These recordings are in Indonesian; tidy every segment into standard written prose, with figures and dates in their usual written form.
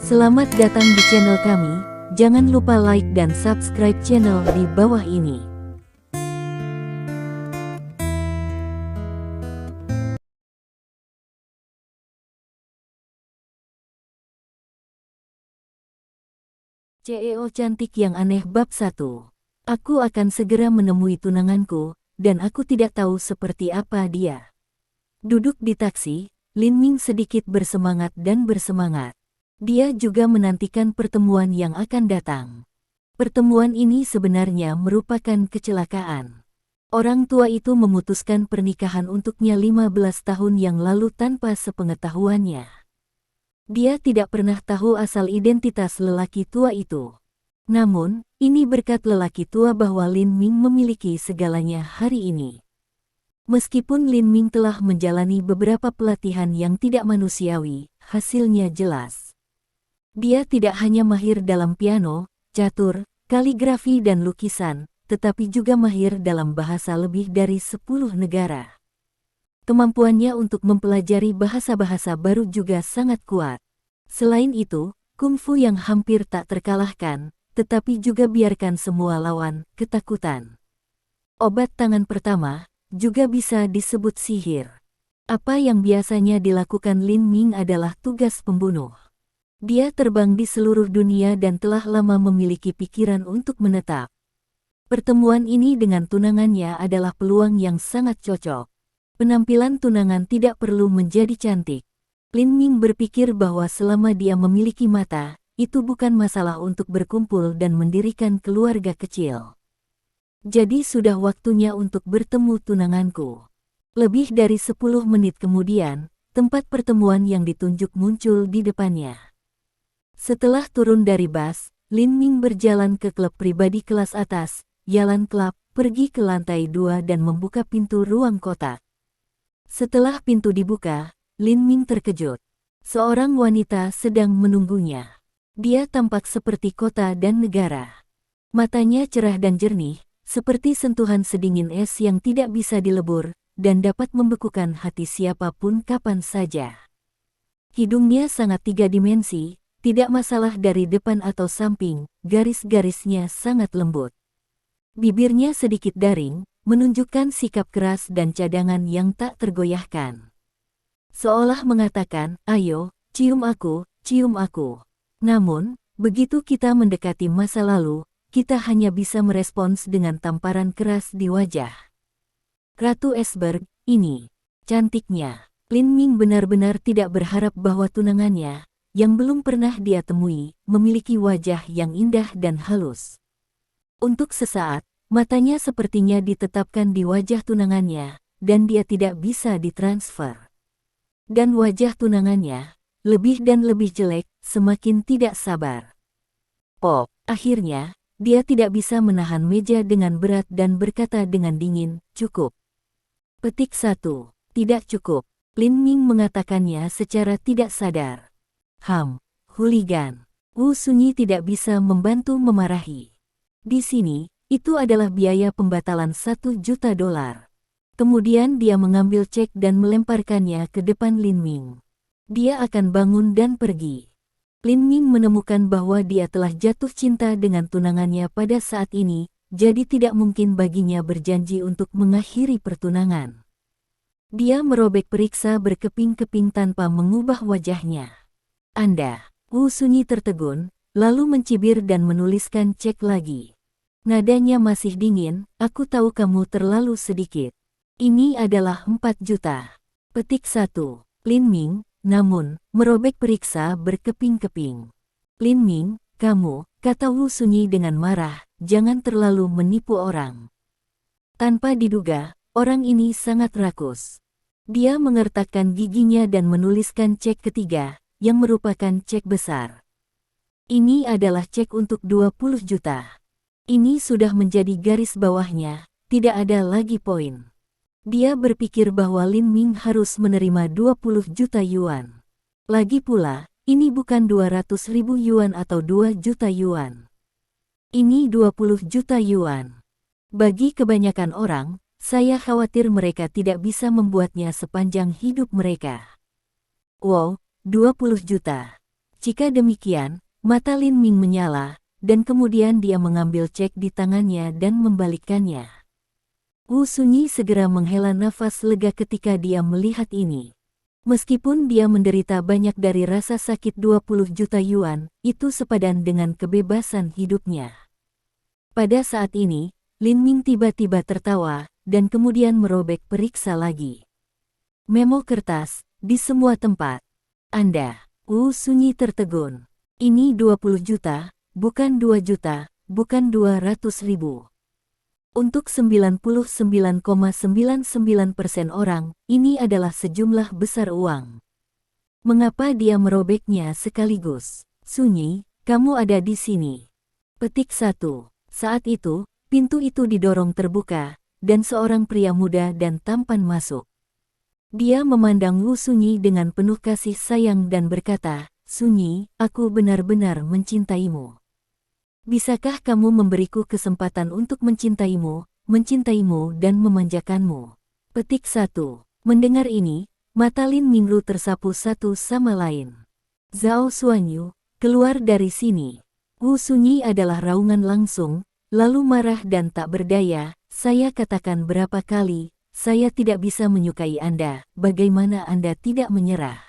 Selamat datang di channel kami, jangan lupa like dan subscribe channel di bawah ini. CEO cantik yang aneh bab 1. Aku akan segera menemui tunanganku, dan aku tidak tahu seperti apa dia. Duduk di taksi, Lin Ming sedikit bersemangat dan bersemangat. Dia juga menantikan pertemuan yang akan datang. Pertemuan ini sebenarnya merupakan kecelakaan. Orang tua itu memutuskan pernikahan untuknya 15 tahun yang lalu tanpa sepengetahuannya. Dia tidak pernah tahu asal identitas lelaki tua itu. Namun, ini berkat lelaki tua bahwa Lin Ming memiliki segalanya hari ini. Meskipun Lin Ming telah menjalani beberapa pelatihan yang tidak manusiawi, hasilnya jelas. Dia tidak hanya mahir dalam piano, catur, kaligrafi dan lukisan, tetapi juga mahir dalam bahasa lebih dari 10 negara. Kemampuannya untuk mempelajari bahasa-bahasa baru juga sangat kuat. Selain itu, kungfu yang hampir tak terkalahkan, tetapi juga biarkan semua lawan ketakutan. Obat tangan pertama juga bisa disebut sihir. Apa yang biasanya dilakukan Lin Ming adalah tugas pembunuh. Dia terbang di seluruh dunia dan telah lama memiliki pikiran untuk menetap. Pertemuan ini dengan tunangannya adalah peluang yang sangat cocok. Penampilan tunangan tidak perlu menjadi cantik. Lin Ming berpikir bahwa selama dia memiliki mata, itu bukan masalah untuk berkumpul dan mendirikan keluarga kecil. Jadi sudah waktunya untuk bertemu tunanganku. Lebih dari 10 menit kemudian, tempat pertemuan yang ditunjuk muncul di depannya. Setelah turun dari bus, Lin Ming berjalan ke klub pribadi kelas atas, Yalan Club, pergi ke lantai 2 dan membuka pintu ruang kotak. Setelah pintu dibuka, Lin Ming terkejut. Seorang wanita sedang menunggunya. Dia tampak seperti kota dan negara. Matanya cerah dan jernih, seperti sentuhan sedingin es yang tidak bisa dilebur, dan dapat membekukan hati siapapun kapan saja. Hidungnya sangat 3 dimensi, tidak masalah dari depan atau samping, garis-garisnya sangat lembut. Bibirnya sedikit daring, menunjukkan sikap keras dan cadangan yang tak tergoyahkan. Seolah mengatakan, ayo, cium aku, cium aku. Namun, begitu kita mendekati masa lalu, kita hanya bisa merespons dengan tamparan keras di wajah. Ratu Esberg, ini cantiknya. Lin Ming benar-benar tidak berharap bahwa tunangannya, yang belum pernah dia temui, memiliki wajah yang indah dan halus. Untuk sesaat, matanya sepertinya ditetapkan di wajah tunangannya, dan dia tidak bisa ditransfer. Dan wajah tunangannya, lebih dan lebih jelek, semakin tidak sabar. Pop, akhirnya, dia tidak bisa menahan meja dengan berat dan berkata dengan dingin, cukup. Petik 1. Tidak cukup. Lin Ming mengatakannya secara tidak sadar. Hooligan. Wu Sunyi tidak bisa membantu memarahi. Di sini, itu adalah biaya pembatalan $1 juta. Kemudian dia mengambil cek dan melemparkannya ke depan Lin Ming. Dia akan bangun dan pergi. Lin Ming menemukan bahwa dia telah jatuh cinta dengan tunangannya pada saat ini, jadi tidak mungkin baginya berjanji untuk mengakhiri pertunangan. Dia merobek periksa berkeping-keping tanpa mengubah wajahnya. Anda, Wu Sunyi tertegun, lalu mencibir dan menuliskan cek lagi. Nadanya masih dingin, aku tahu kamu terlalu sedikit. Ini adalah 4 juta. Petik 1. Lin Ming, namun, merobek periksa berkeping-keping. Lin Ming, kamu, kata Wu Sunyi dengan marah, jangan terlalu menipu orang. Tanpa diduga, orang ini sangat rakus. Dia mengertakkan giginya dan menuliskan cek ketiga, yang merupakan cek besar. Ini adalah cek untuk 20 juta. Ini sudah menjadi garis bawahnya, tidak ada lagi poin. Dia berpikir bahwa Lin Ming harus menerima 20 juta yuan. Lagi pula, ini bukan 200.000 yuan atau 2 juta yuan. Ini 20 juta yuan. Bagi kebanyakan orang, saya khawatir mereka tidak bisa membuatnya sepanjang hidup mereka. Wow, 20 juta. Jika demikian, mata Lin Ming menyala, dan kemudian dia mengambil cek di tangannya dan membalikkannya. Wu Sunyi segera menghela nafas lega ketika dia melihat ini. Meskipun dia menderita banyak dari rasa sakit 20 juta yuan, itu sepadan dengan kebebasan hidupnya. Pada saat ini, Lin Ming tiba-tiba tertawa, dan kemudian merobek periksa lagi. Memo kertas, di semua tempat. Anda, Wu Sunyi tertegun. Ini 20 juta, bukan 2 juta, bukan 200.000. Untuk 99,99% orang, ini adalah sejumlah besar uang. Mengapa dia merobeknya sekaligus? Sunyi, kamu ada di sini. Petik 1. Saat itu, pintu itu didorong terbuka, dan seorang pria muda dan tampan masuk. Dia memandang Wu Sunyi dengan penuh kasih sayang dan berkata, "Sunyi, aku benar-benar mencintaimu. Bisakah kamu memberiku kesempatan untuk mencintaimu dan memanjakanmu?" Petik 1. Mendengar ini, mata Lin Mingru tersapu satu sama lain. "Zhao Xuanyu, keluar dari sini." Wu Sunyi adalah raungan langsung, lalu marah dan tak berdaya. "Saya katakan berapa kali, saya tidak bisa menyukai Anda, bagaimana Anda tidak menyerah?"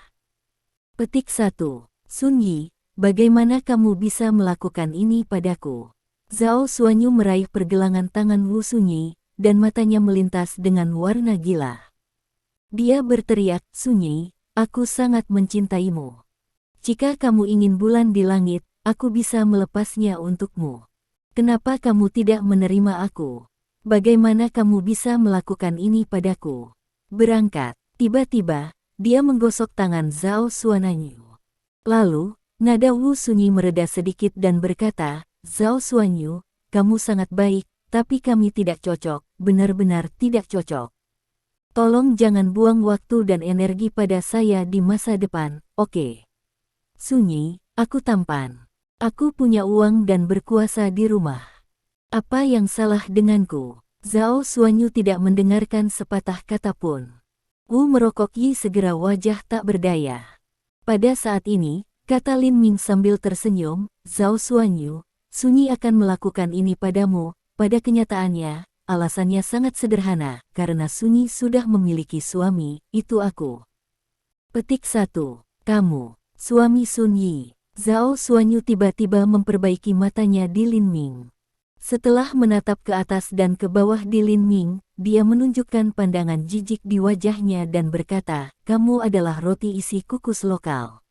Petik 1. Sun Yi, bagaimana kamu bisa melakukan ini padaku? Zhao Xuanyu meraih pergelangan tangan Wu Sunyi, dan matanya melintas dengan warna gila. Dia berteriak, "Sunyi, aku sangat mencintaimu. Jika kamu ingin bulan di langit, aku bisa melepasnya untukmu. Kenapa kamu tidak menerima aku? Bagaimana kamu bisa melakukan ini padaku? Berangkat." Tiba-tiba, dia menggosok tangan Zhao Xuanyu. Lalu, nada Wu Sunyi mereda sedikit dan berkata, "Zhao Xuanyu, kamu sangat baik, tapi kami tidak cocok, benar-benar tidak cocok. Tolong jangan buang waktu dan energi pada saya di masa depan, oke? Sunyi, aku tampan. Aku punya uang dan berkuasa di rumah. Apa yang salah denganku?" Zhao Xuanyu tidak mendengarkan sepatah kata pun. Wu merokoki segera wajah tak berdaya. Pada saat ini, kata Lin Ming sambil tersenyum, "Zhao Xuanyu, Sunyi akan melakukan ini padamu." Pada kenyataannya, alasannya sangat sederhana, karena Sunyi sudah memiliki suami, itu aku. Petik 1. Kamu, suami Sun Yi. Zhao Xuanyu tiba-tiba memperbaiki matanya di Lin Ming. Setelah menatap ke atas dan ke bawah di Lin Ming, dia menunjukkan pandangan jijik di wajahnya dan berkata, "Kamu adalah roti isi kukus lokal.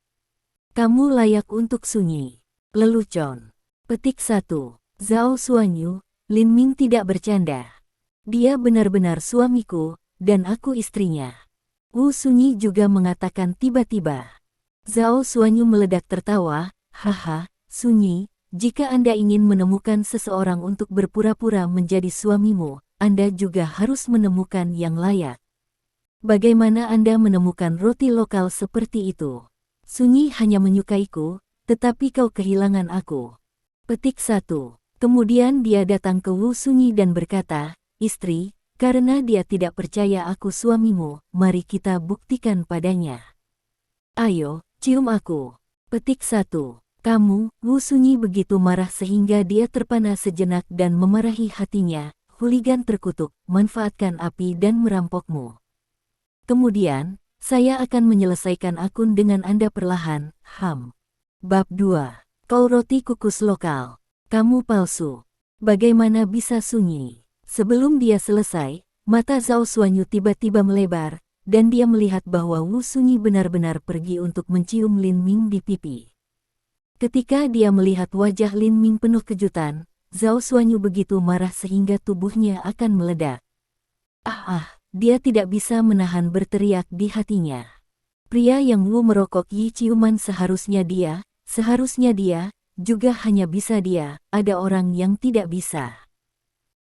Kamu layak untuk Sunyi." Lelucon. Petik 1. Zhao Xuanyu, Lin Ming tidak bercanda. Dia benar-benar suamiku, dan aku istrinya. Wu Sunyi juga mengatakan tiba-tiba. Zhao Xuanyu meledak tertawa, "Haha, Sunyi, jika Anda ingin menemukan seseorang untuk berpura-pura menjadi suamimu, Anda juga harus menemukan yang layak. Bagaimana Anda menemukan roti lokal seperti itu? Sunyi hanya menyukaiku, tetapi kau kehilangan aku." Petik 1. Kemudian dia datang ke Wu Sunyi dan berkata, "Istri, karena dia tidak percaya aku suamimu, mari kita buktikan padanya. Ayo, cium aku." Petik 1. Kamu, Wu Sunyi begitu marah sehingga dia terpana sejenak dan memarahi hatinya, "Huligan terkutuk, manfaatkan api dan merampokmu. Kemudian, saya akan menyelesaikan akun dengan Anda perlahan." Bab 2. Kau roti kukus lokal. Kamu palsu. Bagaimana bisa Sunyi? Sebelum dia selesai, mata Zhao Xuanyu tiba-tiba melebar, dan dia melihat bahwa Wu Sunyi benar-benar pergi untuk mencium Lin Ming di pipi. Ketika dia melihat wajah Lin Ming penuh kejutan, Zhao Xuanyu begitu marah sehingga tubuhnya akan meledak. Dia tidak bisa menahan berteriak di hatinya. Pria yang Wu merokoki ciuman seharusnya dia, juga hanya bisa dia, ada orang yang tidak bisa.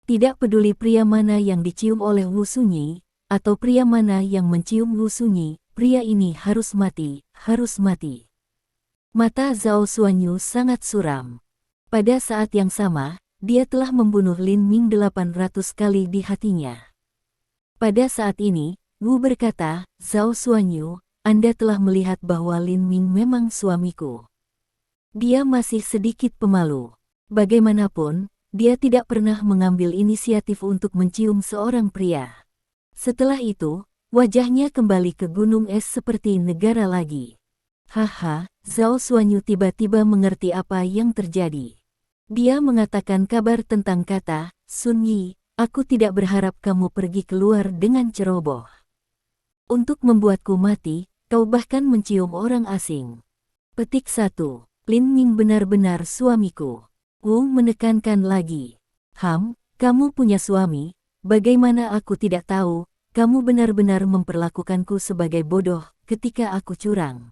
Tidak peduli pria mana yang dicium oleh Wu Sunyi, atau pria mana yang mencium Wu Sunyi, pria ini harus mati, harus mati. Mata Zhao Xuanyu sangat suram. Pada saat yang sama, dia telah membunuh Lin Ming 800 kali di hatinya. Pada saat ini, Wu berkata, "Zhao Xuanyu, Anda telah melihat bahwa Lin Ming memang suamiku. Dia masih sedikit pemalu. Bagaimanapun, dia tidak pernah mengambil inisiatif untuk mencium seorang pria. Setelah itu, wajahnya kembali ke gunung es seperti negara lagi. Haha, Zhao Xuanyu tiba-tiba mengerti apa yang terjadi. Dia mengatakan kabar tentang kata, Sun Yi, aku tidak berharap kamu pergi keluar dengan ceroboh. Untuk membuatku mati, kau bahkan mencium orang asing. Petik 1. Lin Ming benar-benar suamiku. Wu menekankan lagi. Kamu punya suami, bagaimana aku tidak tahu, kamu benar-benar memperlakukanku sebagai bodoh ketika aku curang.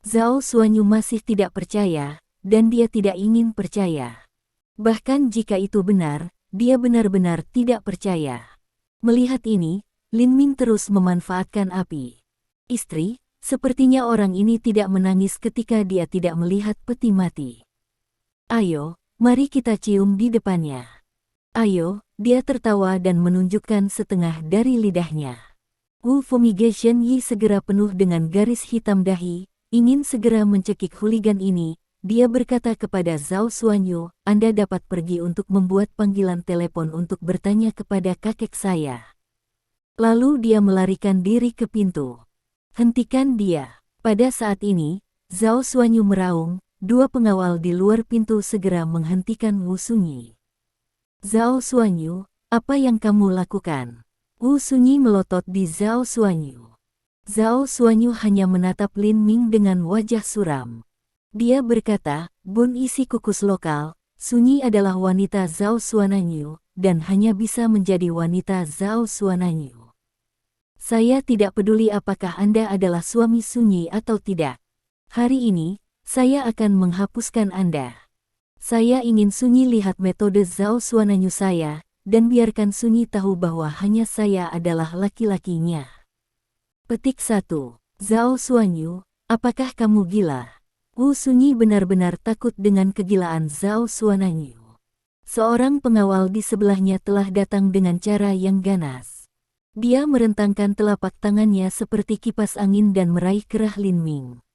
Zhao Xuanyu masih tidak percaya, dan dia tidak ingin percaya. Bahkan jika itu benar, dia benar-benar tidak percaya. Melihat ini, Lin Ming terus memanfaatkan api. Istri, sepertinya orang ini tidak menangis ketika dia tidak melihat peti mati. Ayo, mari kita cium di depannya. Ayo, dia tertawa dan menunjukkan setengah dari lidahnya. Wu Fumigation Yi segera penuh dengan garis hitam dahi, ingin segera mencekik hooligan ini. Dia berkata kepada Zhao Xuanyu, Anda dapat pergi untuk membuat panggilan telepon untuk bertanya kepada kakek saya. Lalu dia melarikan diri ke pintu. Hentikan dia. Pada saat ini, Zhao Xuanyu meraung, dua pengawal di luar pintu segera menghentikan Wu Sunyi. Zhao Xuanyu, apa yang kamu lakukan? Wu Sunyi melotot di Zhao Xuanyu. Zhao Xuanyu hanya menatap Lin Ming dengan wajah suram. Dia berkata, Bun isi kukus lokal, Sunyi adalah wanita Zhao Xuananyu, dan hanya bisa menjadi wanita Zhao Xuananyu. Saya tidak peduli apakah Anda adalah suami Sunyi atau tidak. Hari ini, saya akan menghapuskan Anda. Saya ingin Sunyi lihat metode Zhao Xuananyu saya, dan biarkan Sunyi tahu bahwa hanya saya adalah laki-lakinya. Petik 1. Zhao Xuanyu, apakah kamu gila? Wu Sunyi benar-benar takut dengan kegilaan Zhao Xuananyu. Seorang pengawal di sebelahnya telah datang dengan cara yang ganas. Dia merentangkan telapak tangannya seperti kipas angin dan meraih kerah Lin Ming.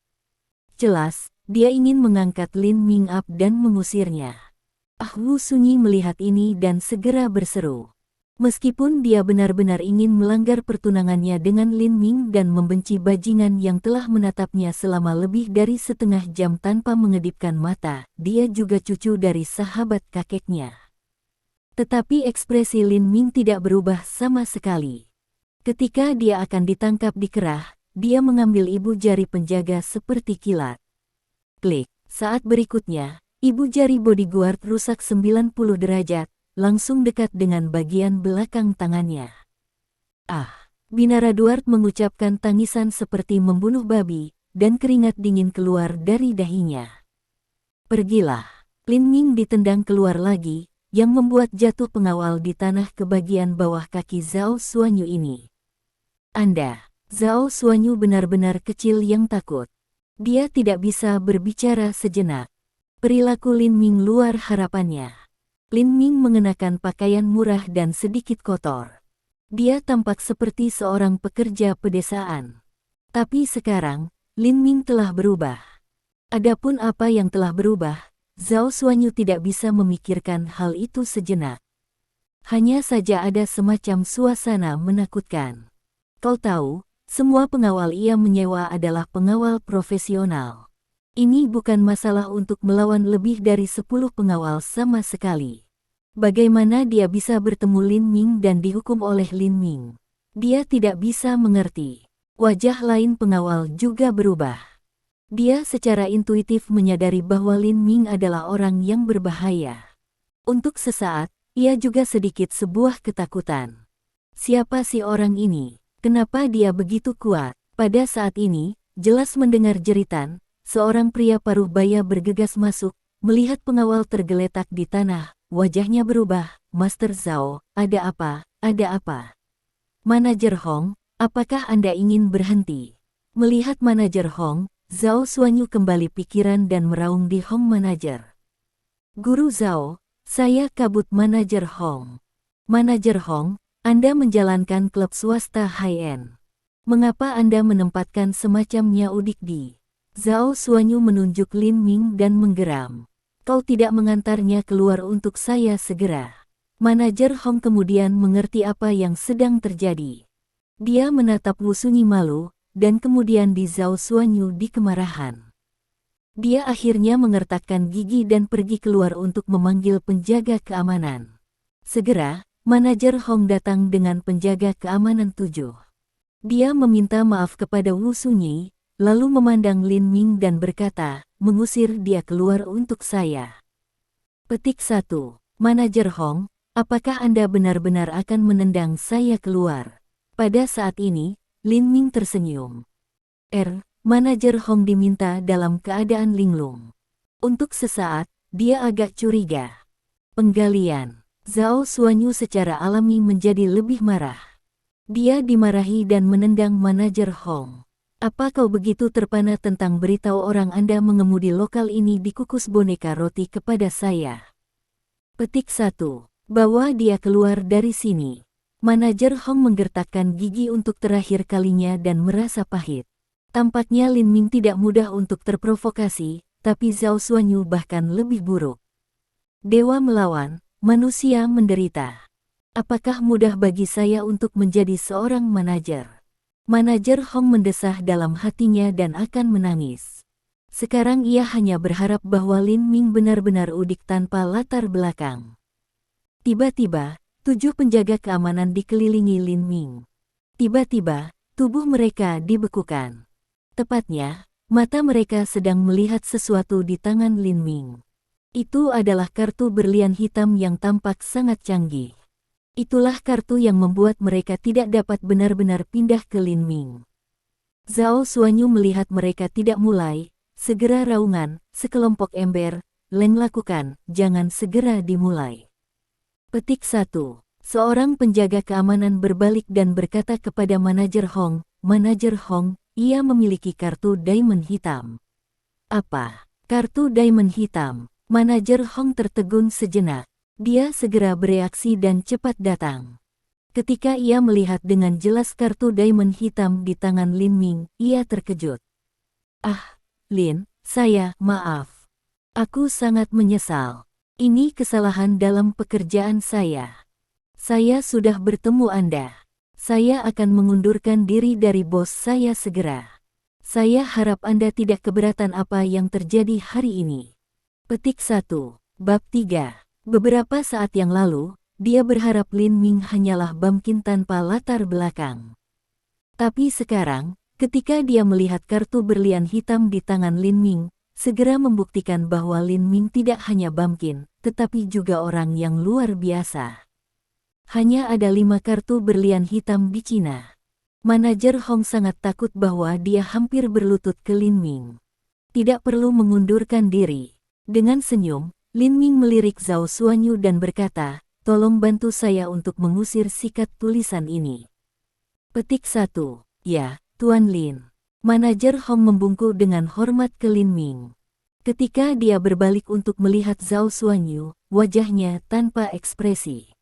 Jelas, dia ingin mengangkat Lin Ming up dan mengusirnya. Wu Sunyi melihat ini dan segera berseru. Meskipun dia benar-benar ingin melanggar pertunangannya dengan Lin Ming dan membenci bajingan yang telah menatapnya selama lebih dari setengah jam tanpa mengedipkan mata, dia juga cucu dari sahabat kakeknya. Tetapi ekspresi Lin Ming tidak berubah sama sekali. Ketika dia akan ditangkap di kerah, dia mengambil ibu jari penjaga seperti kilat. Klik. Saat berikutnya, ibu jari bodyguard rusak 90 derajat, langsung dekat dengan bagian belakang tangannya. Binara Duart mengucapkan tangisan seperti membunuh babi, dan keringat dingin keluar dari dahinya. Pergilah. Lin Ming ditendang keluar lagi, yang membuat jatuh pengawal di tanah ke bagian bawah kaki Zhao Xuanyu ini. Zhao Xuanyu benar-benar kecil yang takut. Dia tidak bisa berbicara sejenak. Perilaku Lin Ming luar harapannya. Lin Ming mengenakan pakaian murah dan sedikit kotor. Dia tampak seperti seorang pekerja pedesaan. Tapi sekarang, Lin Ming telah berubah. Adapun apa yang telah berubah, Zhao Xuanyu tidak bisa memikirkan hal itu sejenak. Hanya saja ada semacam suasana menakutkan. Kau tahu, semua pengawal ia menyewa adalah pengawal profesional. Ini bukan masalah untuk melawan lebih dari 10 pengawal sama sekali. Bagaimana dia bisa bertemu Lin Ming dan dihukum oleh Lin Ming? Dia tidak bisa mengerti. Wajah lain pengawal juga berubah. Dia secara intuitif menyadari bahwa Lin Ming adalah orang yang berbahaya. Untuk sesaat, ia juga sedikit sebuah ketakutan. Siapa si orang ini? Kenapa dia begitu kuat? Pada saat ini, jelas mendengar jeritan, seorang pria paruh baya bergegas masuk, melihat pengawal tergeletak di tanah, wajahnya berubah. Master Zhao, ada apa? Ada apa? Manajer Hong, apakah Anda ingin berhenti? Melihat Manajer Hong, Zhao Xuanyu kembali pikiran dan meraung di Hong Manajer. Guru Zhao, saya kabut Manajer Hong. Manajer Hong, Anda menjalankan klub swasta high-end. Mengapa Anda menempatkan semacamnya udik di Zhao Xuanyu menunjuk Lin Ming dan menggeram. Kau tidak mengantarnya keluar untuk saya segera. Manajer Hong kemudian mengerti apa yang sedang terjadi. Dia menatap Wu Sunyi malu, dan kemudian di Zhao Xuanyu di kemarahan. Dia akhirnya mengertakkan gigi dan pergi keluar untuk memanggil penjaga keamanan. Segera, manajer Hong datang dengan penjaga keamanan 7. Dia meminta maaf kepada Wu Sunyi, lalu memandang Lin Ming dan berkata, mengusir dia keluar untuk saya. Petik 1. Manajer Hong, apakah Anda benar-benar akan menendang saya keluar? Pada saat ini, Lin Ming tersenyum. Manajer Hong diminta dalam keadaan linglung. Untuk sesaat, dia agak curiga. Penggalian. Zhao Xuanyu secara alami menjadi lebih marah. Dia dimarahi dan menendang manajer Hong. Apa kau begitu terpana tentang beritahu orang Anda mengemudi lokal ini dikukus boneka roti kepada saya? Petik 1. Bawa dia keluar dari sini. Manajer Hong menggertakkan gigi untuk terakhir kalinya dan merasa pahit. Tampaknya Lin Ming tidak mudah untuk terprovokasi, tapi Zhao Xuanyu bahkan lebih buruk. Dewa melawan, manusia menderita. Apakah mudah bagi saya untuk menjadi seorang manajer? Manajer Hong mendesah dalam hatinya dan akan menangis. Sekarang ia hanya berharap bahwa Lin Ming benar-benar udik tanpa latar belakang. Tiba-tiba, 7 penjaga keamanan dikelilingi Lin Ming. Tiba-tiba, tubuh mereka dibekukan. Tepatnya, mata mereka sedang melihat sesuatu di tangan Lin Ming. Itu adalah kartu berlian hitam yang tampak sangat canggih. Itulah kartu yang membuat mereka tidak dapat benar-benar pindah ke Lin Ming. Zhao Xuanyu melihat mereka tidak mulai, segera raungan, sekelompok ember, Leng lakukan, jangan segera dimulai. Petik 1. Seorang penjaga keamanan berbalik dan berkata kepada manajer Hong, Manajer Hong, ia memiliki kartu diamond hitam. Apa? Kartu diamond hitam? Manajer Hong tertegun sejenak. Dia segera bereaksi dan cepat datang. Ketika ia melihat dengan jelas kartu diamond hitam di tangan Lin Ming, ia terkejut. Lin, maaf. Aku sangat menyesal. Ini kesalahan dalam pekerjaan saya. Saya sudah bertemu Anda. Saya akan mengundurkan diri dari bos saya segera. Saya harap Anda tidak keberatan apa yang terjadi hari ini. Petik 1. Bab 3. Beberapa saat yang lalu, dia berharap Lin Ming hanyalah bamkin tanpa latar belakang. Tapi sekarang, ketika dia melihat kartu berlian hitam di tangan Lin Ming, segera membuktikan bahwa Lin Ming tidak hanya bamkin, tetapi juga orang yang luar biasa. Hanya ada 5 kartu berlian hitam di Cina. Manajer Hong sangat takut bahwa dia hampir berlutut ke Lin Ming. Tidak perlu mengundurkan diri. Dengan senyum, Lin Ming melirik Zhao Xuanyu dan berkata, tolong bantu saya untuk mengusir sikat tulisan ini. Petik 1. Ya, Tuan Lin. Manajer Hong membungkuk dengan hormat ke Lin Ming. Ketika dia berbalik untuk melihat Zhao Xuanyu, wajahnya tanpa ekspresi.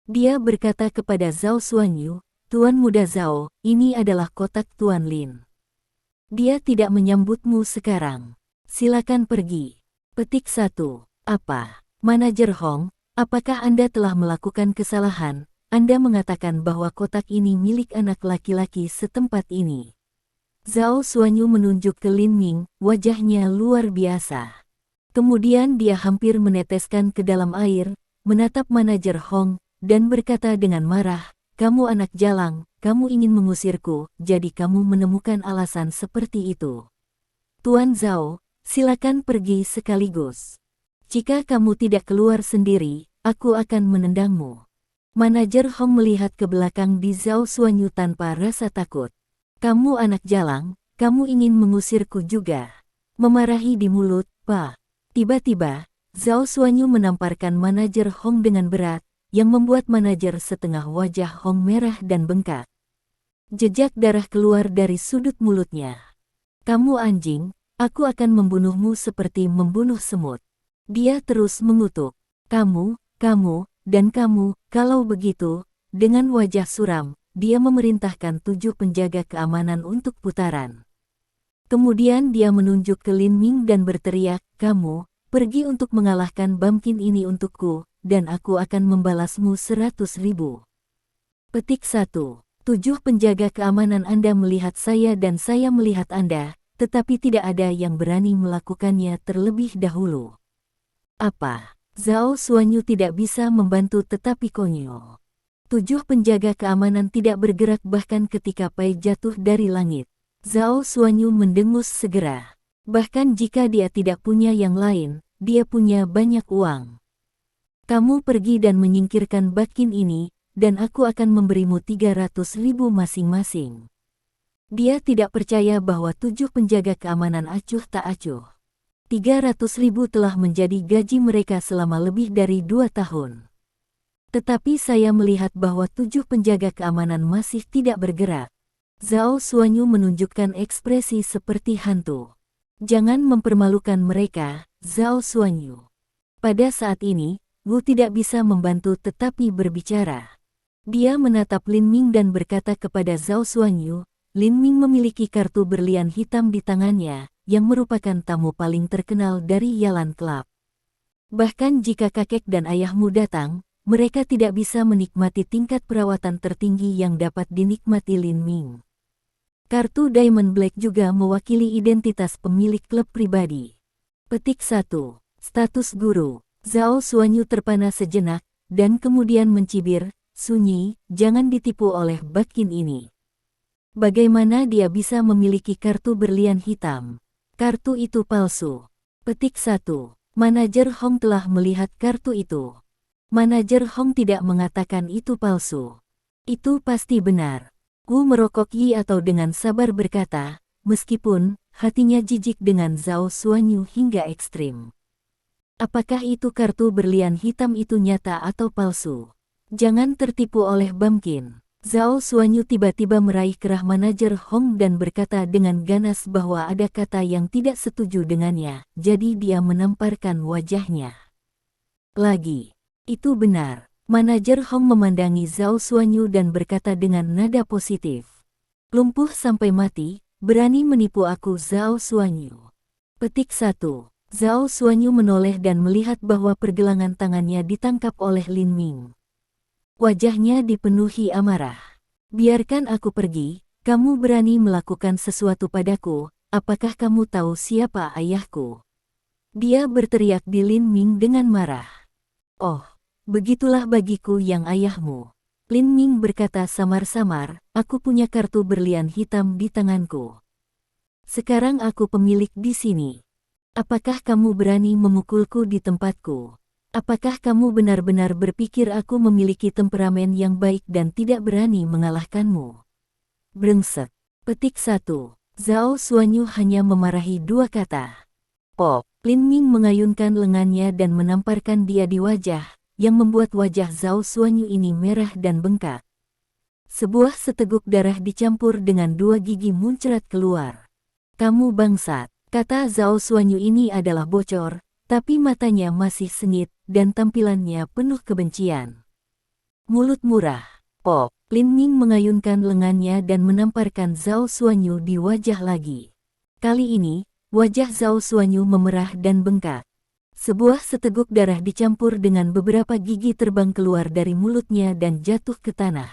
Dia berkata kepada Zhao Xuanyu, Tuan Muda Zhao, ini adalah kotak Tuan Lin. Dia tidak menyambutmu sekarang. Silakan pergi. Petik 1. Apa? Manajer Hong, apakah Anda telah melakukan kesalahan? Anda mengatakan bahwa kotak ini milik anak laki-laki setempat ini. Zhao Xuanyu menunjuk ke Lin Ming, wajahnya luar biasa. Kemudian dia hampir meneteskan ke dalam air, menatap manajer Hong, dan berkata dengan marah, kamu anak jalang, kamu ingin mengusirku, jadi kamu menemukan alasan seperti itu. Tuan Zhao, silakan pergi sekaligus. Jika kamu tidak keluar sendiri, aku akan menendangmu. Manajer Hong melihat ke belakang di Zhao Xuanyu tanpa rasa takut. Kamu anak jalang, kamu ingin mengusirku juga. Memarahi di mulut, Pak. Tiba-tiba, Zhao Xuanyu menamparkan manajer Hong dengan berat, yang membuat manajer setengah wajah Hong merah dan bengkak. Jejak darah keluar dari sudut mulutnya. Kamu anjing, aku akan membunuhmu seperti membunuh semut. Dia terus mengutuk. Kamu, dan kamu, kalau begitu, dengan wajah suram, dia memerintahkan 7 penjaga keamanan untuk putaran. Kemudian dia menunjuk ke Lin Ming dan berteriak, "Kamu, pergi untuk mengalahkan Bamkin ini untukku, dan aku akan membalasmu 100.000." Petik 1. 7 penjaga keamanan Anda melihat saya dan saya melihat Anda, tetapi tidak ada yang berani melakukannya terlebih dahulu. Apa? Zhao Xuanyu tidak bisa membantu tetapi konyol. 7 penjaga keamanan tidak bergerak bahkan ketika Pai jatuh dari langit. Zhao Xuanyu mendengus segera. Bahkan jika dia tidak punya yang lain, dia punya banyak uang. Kamu pergi dan menyingkirkan Bakin ini, dan aku akan memberimu 300.000 masing-masing. Dia tidak percaya bahwa 7 penjaga keamanan acuh tak acuh. 300.000 telah menjadi gaji mereka selama lebih dari 2 tahun. Tetapi saya melihat bahwa 7 penjaga keamanan masih tidak bergerak. Zhao Xuanyu menunjukkan ekspresi seperti hantu. Jangan mempermalukan mereka, Zhao Xuanyu. Pada saat ini, Wu tidak bisa membantu tetapi berbicara. Dia menatap Lin Ming dan berkata kepada Zhao Xuanyu, Lin Ming memiliki kartu berlian hitam di tangannya, yang merupakan tamu paling terkenal dari Yalan Club. Bahkan jika kakek dan ayahmu datang, mereka tidak bisa menikmati tingkat perawatan tertinggi yang dapat dinikmati Lin Ming. Kartu Diamond Black juga mewakili identitas pemilik klub pribadi. Petik 1. Status guru. Zhao Xuanyu terpana sejenak, dan kemudian mencibir, "Sunyi, jangan ditipu oleh Bakin ini. Bagaimana dia bisa memiliki kartu berlian hitam? Kartu itu palsu." Petik 1. Manajer Hong telah melihat kartu itu. Manajer Hong tidak mengatakan itu palsu. Itu pasti benar. Wu merokok Yi atau dengan sabar berkata, meskipun hatinya jijik dengan Zhao Xuanyu hingga ekstrim. Apakah itu kartu berlian hitam itu nyata atau palsu? Jangan tertipu oleh Bamkin. Zhao Xuanyu tiba-tiba meraih kerah manajer Hong dan berkata dengan ganas bahwa ada kata yang tidak setuju dengannya, jadi dia menamparkan wajahnya. Lagi. Itu benar. Manajer Hong memandangi Zhao Xuanyu dan berkata dengan nada positif. Lumpuh sampai mati, berani menipu aku Zhao Xuanyu. Petik 1. Zhao Xuanyu menoleh dan melihat bahwa pergelangan tangannya ditangkap oleh Lin Ming. Wajahnya dipenuhi amarah. Biarkan aku pergi, kamu berani melakukan sesuatu padaku, apakah kamu tahu siapa ayahku? Dia berteriak di Lin Ming dengan marah. Oh. Begitulah bagiku yang ayahmu. Lin Ming berkata samar-samar, aku punya kartu berlian hitam di tanganku. Sekarang aku pemilik di sini. Apakah kamu berani memukulku di tempatku? Apakah kamu benar-benar berpikir aku memiliki temperamen yang baik dan tidak berani mengalahkanmu? Brengsek. Petik 1. Zhao Xuanyu hanya memarahi 2 kata. Pop. Lin Ming mengayunkan lengannya dan menamparkan dia di wajah, yang membuat wajah Zhao Xuanyu ini merah dan bengkak. Sebuah seteguk darah dicampur dengan 2 gigi muncrat keluar. Kamu bangsat, kata Zhao Xuanyu ini adalah bocor, tapi matanya masih sengit, dan tampilannya penuh kebencian. Mulut murah. Pop. Lin Ming mengayunkan lengannya dan menamparkan Zhao Xuanyu di wajah lagi. Kali ini, wajah Zhao Xuanyu memerah dan bengkak. Sebuah seteguk darah dicampur dengan beberapa gigi terbang keluar dari mulutnya dan jatuh ke tanah.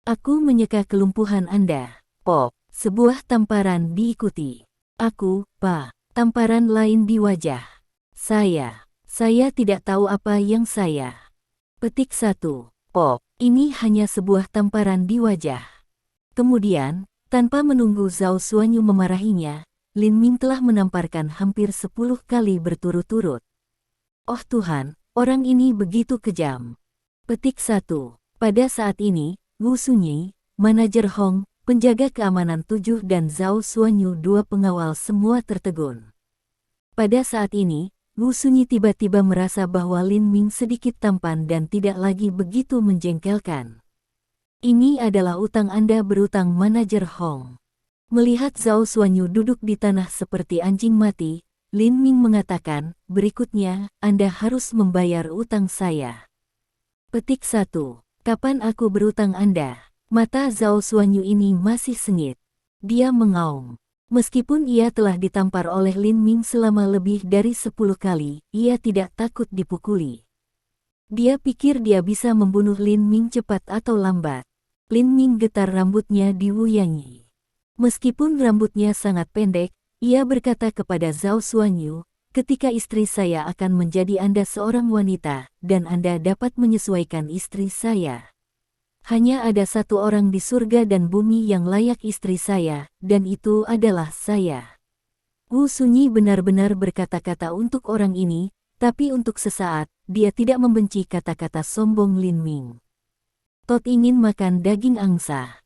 Aku menyeka kelumpuhan Anda. Pop. Sebuah tamparan diikuti. Aku, Pak. Tamparan lain di wajah. Saya tidak tahu apa yang saya. Petik 1. Pop. Ini hanya sebuah tamparan di wajah. Kemudian, tanpa menunggu Zhao Xuanyu memarahinya, Lin Ming telah menamparkan hampir 10 kali berturut-turut. Oh Tuhan, orang ini begitu kejam. Petik 1. Pada saat ini, Wu Sunyi, manajer Hong, penjaga keamanan 7 dan Zhao Xuanyu 2 pengawal semua tertegun. Pada saat ini, Wu Sunyi tiba-tiba merasa bahwa Lin Ming sedikit tampan dan tidak lagi begitu menjengkelkan. Ini adalah utang Anda berutang manajer Hong. Melihat Zhao Xuanyu duduk di tanah seperti anjing mati, Lin Ming mengatakan, berikutnya, Anda harus membayar utang saya. Petik 1. Kapan aku berutang Anda? Mata Zhao Xuanyu ini masih sengit. Dia mengaum. Meskipun ia telah ditampar oleh Lin Ming selama lebih dari 10 kali, ia tidak takut dipukuli. Dia pikir dia bisa membunuh Lin Ming cepat atau lambat. Lin Ming getar rambutnya di Wu Yanyi. Meskipun rambutnya sangat pendek, ia berkata kepada Zhao Xuanyu, ketika istri saya akan menjadi Anda seorang wanita, dan Anda dapat menyesuaikan istri saya. Hanya ada satu orang di surga dan bumi yang layak istri saya, dan itu adalah saya. Wu Sunyi benar-benar berkata-kata untuk orang ini, tapi untuk sesaat, dia tidak membenci kata-kata sombong Lin Ming. Tot ingin makan daging angsa.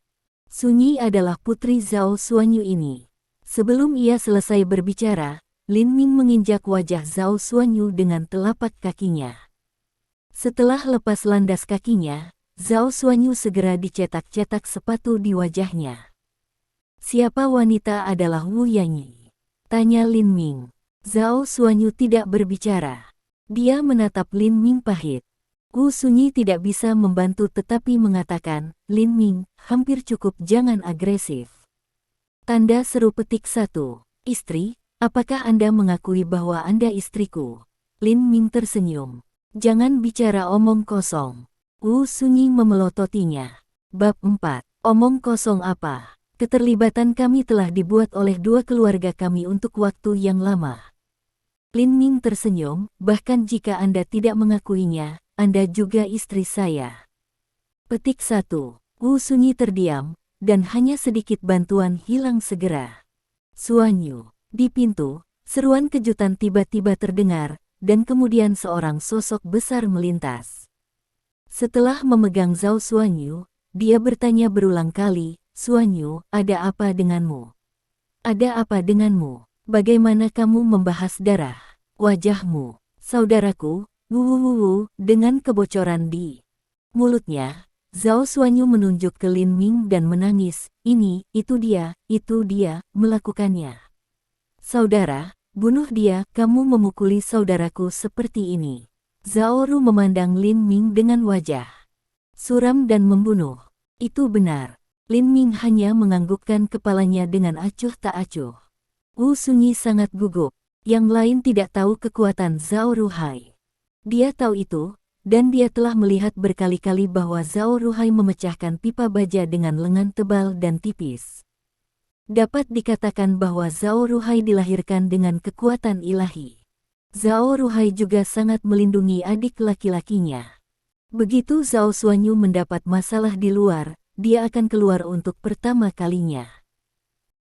Sunyi adalah putri Zhao Xuanyu ini. Sebelum ia selesai berbicara, Lin Ming menginjak wajah Zhao Xuanyu dengan telapak kakinya. Setelah lepas landas kakinya, Zhao Xuanyu segera dicetak-cetak sepatu di wajahnya. Siapa wanita adalah Wu Yanyi? Tanya Lin Ming. Zhao Xuanyu tidak berbicara. Dia menatap Lin Ming pahit. Wu Sunyi tidak bisa membantu tetapi mengatakan, Lin Ming, hampir cukup jangan agresif. Tanda seru petik 1. Istri, apakah Anda mengakui bahwa Anda istriku? Lin Ming tersenyum. Jangan bicara omong kosong. Wu Sunyi memelototinya. Bab 4. Omong kosong apa? Keterlibatan kami telah dibuat oleh dua keluarga kami untuk waktu yang lama. Lin Ming tersenyum, bahkan jika Anda tidak mengakuinya, Anda juga istri saya. Petik 1. Wu Sunyi terdiam, dan hanya sedikit bantuan hilang segera. Xuanyu. Di pintu, seruan kejutan tiba-tiba terdengar, dan kemudian seorang sosok besar melintas. Setelah memegang Zhao Xuanyu, dia bertanya berulang kali, Xuanyu, ada apa denganmu? Ada apa denganmu? Bagaimana kamu membahas darah? Wajahmu, saudaraku, dengan kebocoran di mulutnya, Zhao Xuanyu menunjuk ke Lin Ming dan menangis, itu dia, melakukannya. Saudara, bunuh dia, kamu memukuli saudaraku seperti ini. Zhao Ru memandang Lin Ming dengan wajah suram dan membunuh. Itu benar. Lin Ming hanya menganggukkan kepalanya dengan acuh tak acuh. Wu Sunyi sangat gugup. Yang lain tidak tahu kekuatan Zhao Ruhai. Dia tahu itu, dan dia telah melihat berkali-kali bahwa Zhao Ruhai memecahkan pipa baja dengan lengan tebal dan tipis. Dapat dikatakan bahwa Zhao Ruhai dilahirkan dengan kekuatan ilahi. Zhao Ruhai juga sangat melindungi adik laki-lakinya. Begitu Zhao Xuanyu mendapat masalah di luar, dia akan keluar untuk pertama kalinya.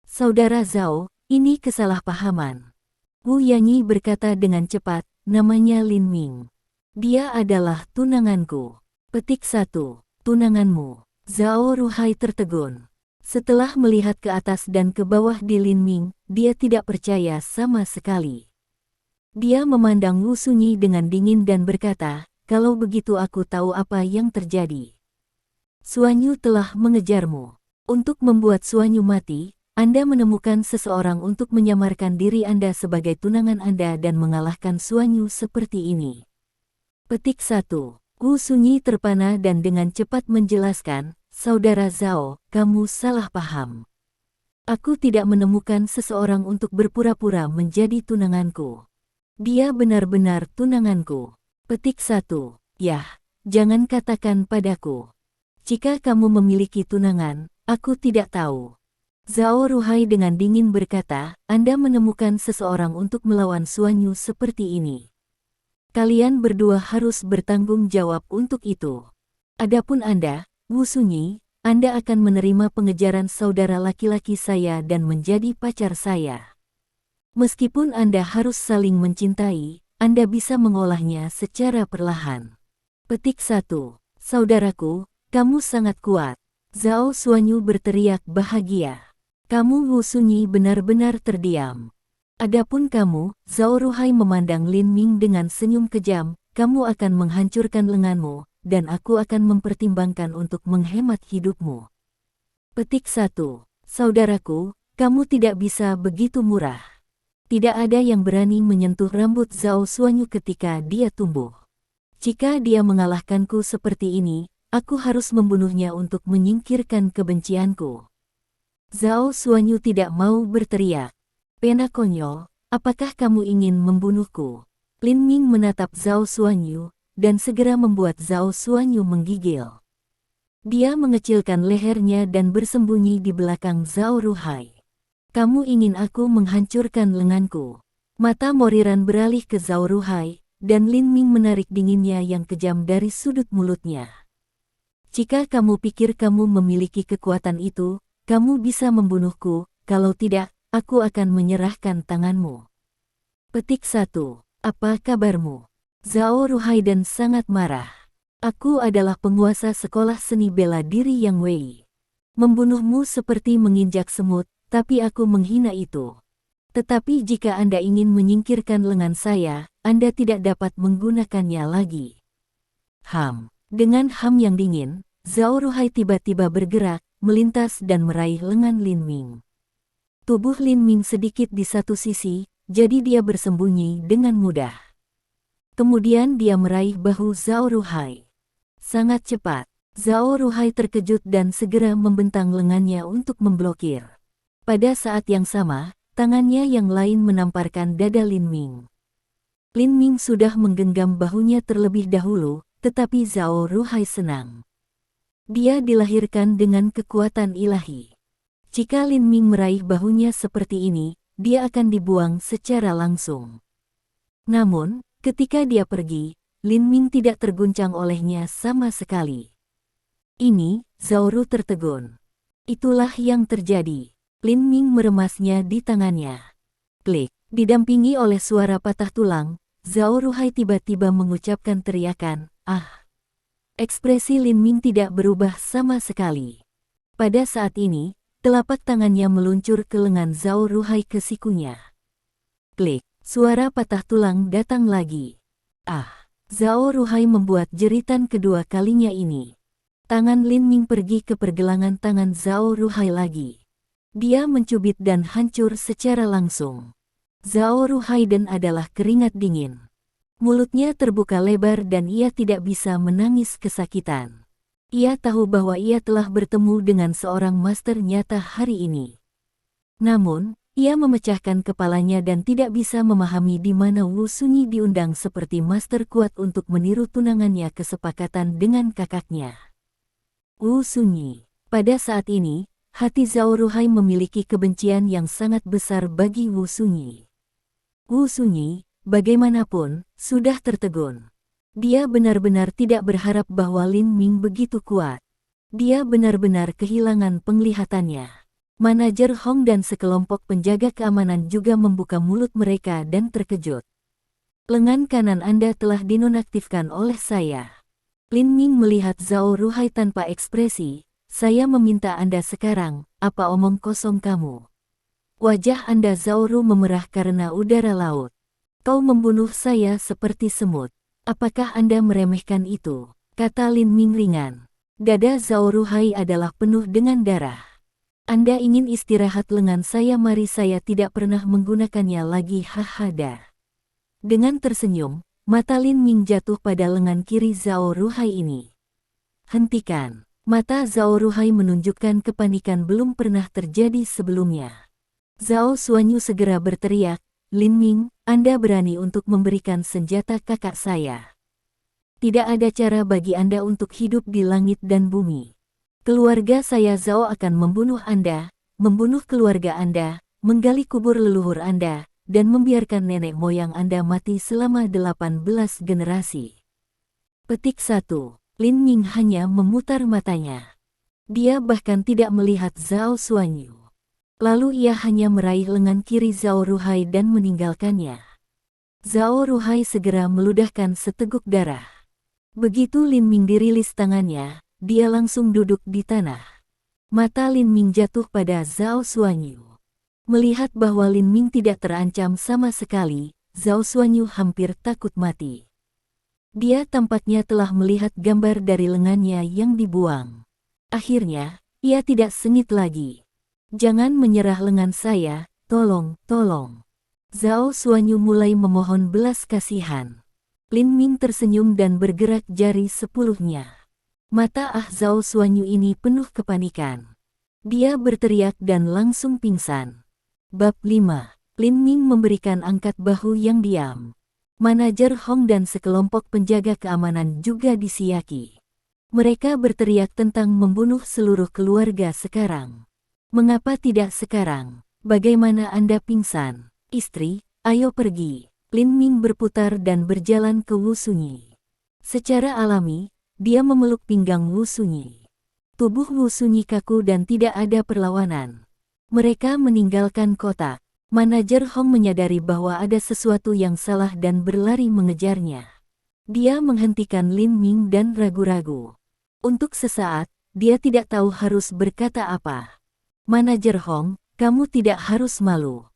Saudara Zhao, ini kesalahpahaman. Wu Yanyi berkata dengan cepat, namanya Lin Ming. Dia adalah tunanganku. Petik 1. Tunanganmu. Zhao Ruhai tertegun. Setelah melihat ke atas dan ke bawah di Lin Ming, dia tidak percaya sama sekali. Dia memandang Wu Sunyi dengan dingin dan berkata, kalau begitu aku tahu apa yang terjadi. Xuanyu telah mengejarmu. Untuk membuat Xuanyu mati, Anda menemukan seseorang untuk menyamarkan diri Anda sebagai tunangan Anda dan mengalahkan Xuanyu seperti ini. Petik 1. Wu Sunyi terpana dan dengan cepat menjelaskan, Saudara Zhao, kamu salah paham. Aku tidak menemukan seseorang untuk berpura-pura menjadi tunanganku. Dia benar-benar tunanganku. Petik 1. Yah, jangan katakan padaku. Jika kamu memiliki tunangan, aku tidak tahu. Zhao Ruhai dengan dingin berkata, Anda menemukan seseorang untuk melawan Xuanyu seperti ini. Kalian berdua harus bertanggung jawab untuk itu. Adapun Anda, Wu Sunyi, Anda akan menerima pengejaran saudara laki-laki saya dan menjadi pacar saya. Meskipun Anda harus saling mencintai, Anda bisa mengolahnya secara perlahan. Petik 1. Saudaraku, kamu sangat kuat. Zhao Xuanyu berteriak bahagia. Kamu Wu Sunyi benar-benar terdiam. Adapun kamu, Zhao Ruhai memandang Lin Ming dengan senyum kejam, kamu akan menghancurkan lenganmu, dan aku akan mempertimbangkan untuk menghemat hidupmu. Petik 1. Saudaraku, kamu tidak bisa begitu murah. Tidak ada yang berani menyentuh rambut Zhao Xuanyu ketika dia tumbuh. Jika dia mengalahkanku seperti ini, aku harus membunuhnya untuk menyingkirkan kebencianku. Zhao Xuanyu tidak mau berteriak. Pena konyol, apakah kamu ingin membunuhku? Lin Ming menatap Zhao Xuanyu, dan segera membuat Zhao Xuanyu menggigil. Dia mengecilkan lehernya dan bersembunyi di belakang Zhao Ruhai. Kamu ingin aku menghancurkan lenganku? Mata Moriran beralih ke Zhao Ruhai, dan Lin Ming menarik dinginnya yang kejam dari sudut mulutnya. Jika kamu pikir kamu memiliki kekuatan itu, kamu bisa membunuhku, kalau tidak, aku akan menyerahkan tanganmu. Petik 1. Apa kabarmu? Zhao Ruhai dan sangat marah. Aku adalah penguasa sekolah seni bela diri Yang Wei. Membunuhmu seperti menginjak semut, tapi aku menghina itu. Tetapi jika Anda ingin menyingkirkan lengan saya, Anda tidak dapat menggunakannya lagi. Dengan ham yang dingin, Zhao Ruhai tiba-tiba bergerak, melintas dan meraih lengan Lin Ming. Tubuh Lin Ming sedikit di satu sisi, jadi dia bersembunyi dengan mudah. Kemudian dia meraih bahu Zhao Ruhai. Sangat cepat, Zhao Ruhai terkejut dan segera membentang lengannya untuk memblokir. Pada saat yang sama, tangannya yang lain menamparkan dada Lin Ming. Lin Ming sudah menggenggam bahunya terlebih dahulu, tetapi Zhao Ruhai senang. Dia dilahirkan dengan kekuatan ilahi. Jika Lin Ming meraih bahunya seperti ini, dia akan dibuang secara langsung. Namun, ketika dia pergi, Lin Ming tidak terguncang olehnya sama sekali. Ini, Zhao Ru tertegun. Itulah yang terjadi. Lin Ming meremasnya di tangannya. Klik, didampingi oleh suara patah tulang, Zhao Ruhai tiba-tiba mengucapkan teriakan, "Ah!" Ekspresi Lin Ming tidak berubah sama sekali. Pada saat ini, telapak tangannya meluncur ke lengan Zhao Ruhai ke sikunya. Klik, suara patah tulang datang lagi. Ah! Zhao Ruhai membuat jeritan kedua kalinya ini. Tangan Lin Ming pergi ke pergelangan tangan Zhao Ruhai lagi. Dia mencubit dan hancur secara langsung. Zhao Ruhai adalah keringat dingin. Mulutnya terbuka lebar dan ia tidak bisa menangis kesakitan. Ia tahu bahwa ia telah bertemu dengan seorang master nyata hari ini. Namun, ia memecahkan kepalanya dan tidak bisa memahami di mana Wu Sunyi diundang seperti master kuat untuk meniru tunangannya kesepakatan dengan kakaknya. Wu Sunyi. Pada saat ini, hati Zhao Ruhai memiliki kebencian yang sangat besar bagi Wu Sunyi. Wu Sunyi, bagaimanapun, sudah tertegun. Dia benar-benar tidak berharap bahwa Lin Ming begitu kuat. Dia benar-benar kehilangan penglihatannya. Manajer Hong dan sekelompok penjaga keamanan juga membuka mulut mereka dan terkejut. Lengan kanan Anda telah dinonaktifkan oleh saya. Lin Ming melihat Zhao Ruhai tanpa ekspresi. Saya meminta Anda sekarang, apa omong kosong kamu? Wajah Anda Zhao Ru memerah karena udara laut. Kau membunuh saya seperti semut. Apakah Anda meremehkan itu? Kata Lin Ming ringan. Dada Zhao Ruhai adalah penuh dengan darah. Anda ingin istirahat lengan saya, mari, saya tidak pernah menggunakannya lagi, haha. Dengan tersenyum, mata Lin Ming jatuh pada lengan kiri Zhao Ruhai ini. Hentikan. Mata Zhao Ruhai menunjukkan kepanikan belum pernah terjadi sebelumnya. Zhao Xuanyu segera berteriak, Lin Ming, Anda berani untuk memberikan senjata kakak saya. Tidak ada cara bagi Anda untuk hidup di langit dan bumi. Keluarga saya Zhao akan membunuh Anda, membunuh keluarga Anda, menggali kubur leluhur Anda, dan membiarkan nenek moyang Anda mati selama 18 generasi. Petik 1. Lin Ming hanya memutar matanya. Dia bahkan tidak melihat Zhao Xuanyu. Lalu ia hanya meraih lengan kiri Zhao Ruhai dan meninggalkannya. Zhao Ruhai segera meludahkan seteguk darah. Begitu Lin Ming dirilis tangannya, dia langsung duduk di tanah. Mata Lin Ming jatuh pada Zhao Xuanyu. Melihat bahwa Lin Ming tidak terancam sama sekali, Zhao Xuanyu hampir takut mati. Dia tampaknya telah melihat gambar dari lengannya yang dibuang. Akhirnya, ia tidak sengit lagi. Jangan menyerah lengan saya, tolong, tolong. Zhao Xuanyu mulai memohon belas kasihan. Lin Ming tersenyum dan bergerak jari 10-nya. Mata Zhao Xuanyu ini penuh kepanikan. Dia berteriak dan langsung pingsan. Bab 5. Lin Ming memberikan angkat bahu yang diam. Manajer Hong dan sekelompok penjaga keamanan juga disiaki. Mereka berteriak tentang membunuh seluruh keluarga sekarang. Mengapa tidak sekarang? Bagaimana Anda pingsan? Istri, ayo pergi. Lin Ming berputar dan berjalan ke Wu Sunyi. Secara alami, dia memeluk pinggang Wu Sunyi. Tubuh Wu Sunyi kaku dan tidak ada perlawanan. Mereka meninggalkan kotak. Manajer Hong menyadari bahwa ada sesuatu yang salah dan berlari mengejarnya. Dia menghentikan Lin Ming dan ragu-ragu. Untuk sesaat, dia tidak tahu harus berkata apa. Manajer Hong, kamu tidak harus malu.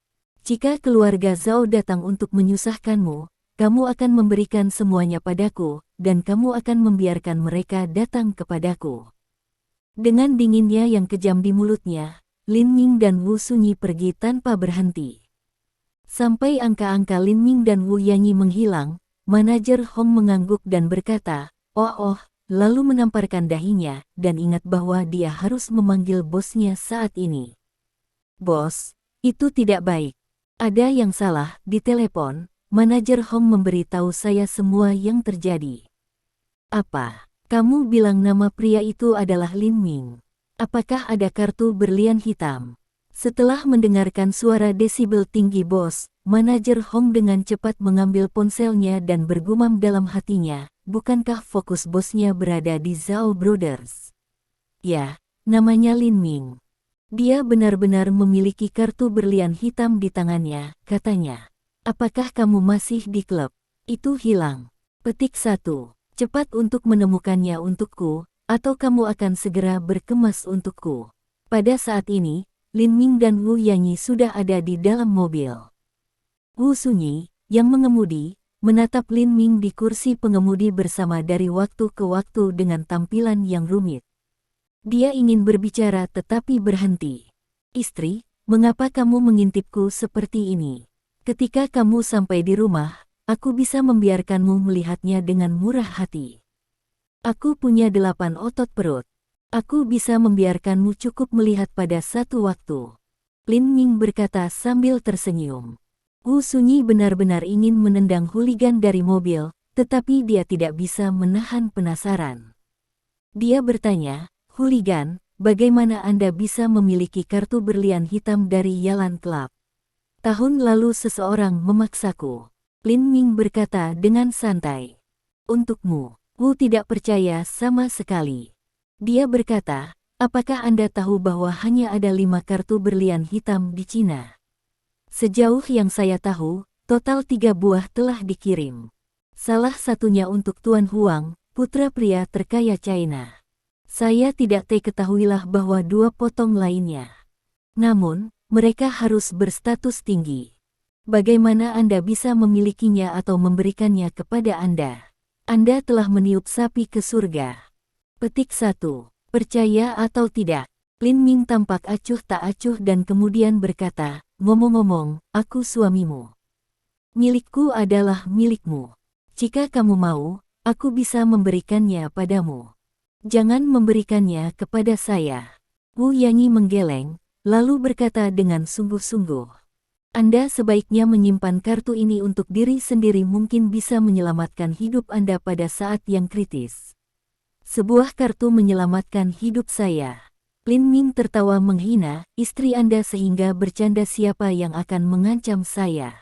Jika keluarga Zhao datang untuk menyusahkanmu, kamu akan memberikan semuanya padaku, dan kamu akan membiarkan mereka datang kepadaku. Dengan dinginnya yang kejam di mulutnya, Lin Ming dan Wu Sunyi pergi tanpa berhenti. Sampai angka-angka Lin Ming dan Wu Yanyi menghilang, manajer Hong mengangguk dan berkata, "Oh, lalu menamparkan dahinya, dan ingat bahwa dia harus memanggil bosnya saat ini." "Bos, itu tidak baik. Ada yang salah." Di telepon, manajer Hong memberitahu saya semua yang terjadi. "Apa? Kamu bilang nama pria itu adalah Lin Ming. Apakah ada kartu berlian hitam?" Setelah mendengarkan suara desibel tinggi bos, manajer Hong dengan cepat mengambil ponselnya dan bergumam dalam hatinya, bukankah fokus bosnya berada di Zhao Brothers? Ya, namanya Lin Ming. Dia benar-benar memiliki kartu berlian hitam di tangannya, katanya. "Apakah kamu masih di klub? Itu hilang." Petik 1. Cepat untuk menemukannya untukku, atau kamu akan segera berkemas untukku. Pada saat ini, Lin Ming dan Wu Yanyi sudah ada di dalam mobil. Wu Sunyi, yang mengemudi, menatap Lin Ming di kursi pengemudi bersama dari waktu ke waktu dengan tampilan yang rumit. Dia ingin berbicara tetapi berhenti. "Istri, mengapa kamu mengintipku seperti ini? Ketika kamu sampai di rumah, aku bisa membiarkanmu melihatnya dengan murah hati. Aku punya 8 otot perut. Aku bisa membiarkanmu cukup melihat pada satu waktu." Lin Ming berkata sambil tersenyum. Wu Sunyi benar-benar ingin menendang huligan dari mobil, tetapi dia tidak bisa menahan penasaran. Dia bertanya, "Huligan, bagaimana Anda bisa memiliki kartu berlian hitam dari Yalan Club?" "Tahun lalu seseorang memaksaku." Lin Ming berkata dengan santai. "Untukmu." Wu tidak percaya sama sekali. Dia berkata, "Apakah Anda tahu bahwa hanya ada 5 kartu berlian hitam di Cina? Sejauh yang saya tahu, total 3 buah telah dikirim. Salah satunya untuk Tuan Huang, putra pria terkaya China. Saya tidak ketahuilah bahwa 2 potong lainnya. Namun, mereka harus berstatus tinggi. Bagaimana Anda bisa memilikinya atau memberikannya kepada Anda? Anda telah meniup sapi ke surga." Petik 1. Percaya atau tidak? Lin Ming tampak acuh tak acuh dan kemudian berkata, "Ngomong-ngomong, aku suamimu. Milikku adalah milikmu. Jika kamu mau, aku bisa memberikannya padamu. Jangan memberikannya kepada saya." Wu Yanyi menggeleng, lalu berkata dengan sungguh-sungguh, "Anda sebaiknya menyimpan kartu ini untuk diri sendiri, mungkin bisa menyelamatkan hidup Anda pada saat yang kritis." "Sebuah kartu menyelamatkan hidup saya." Lin Ming tertawa menghina, "Istri Anda sehingga bercanda siapa yang akan mengancam saya?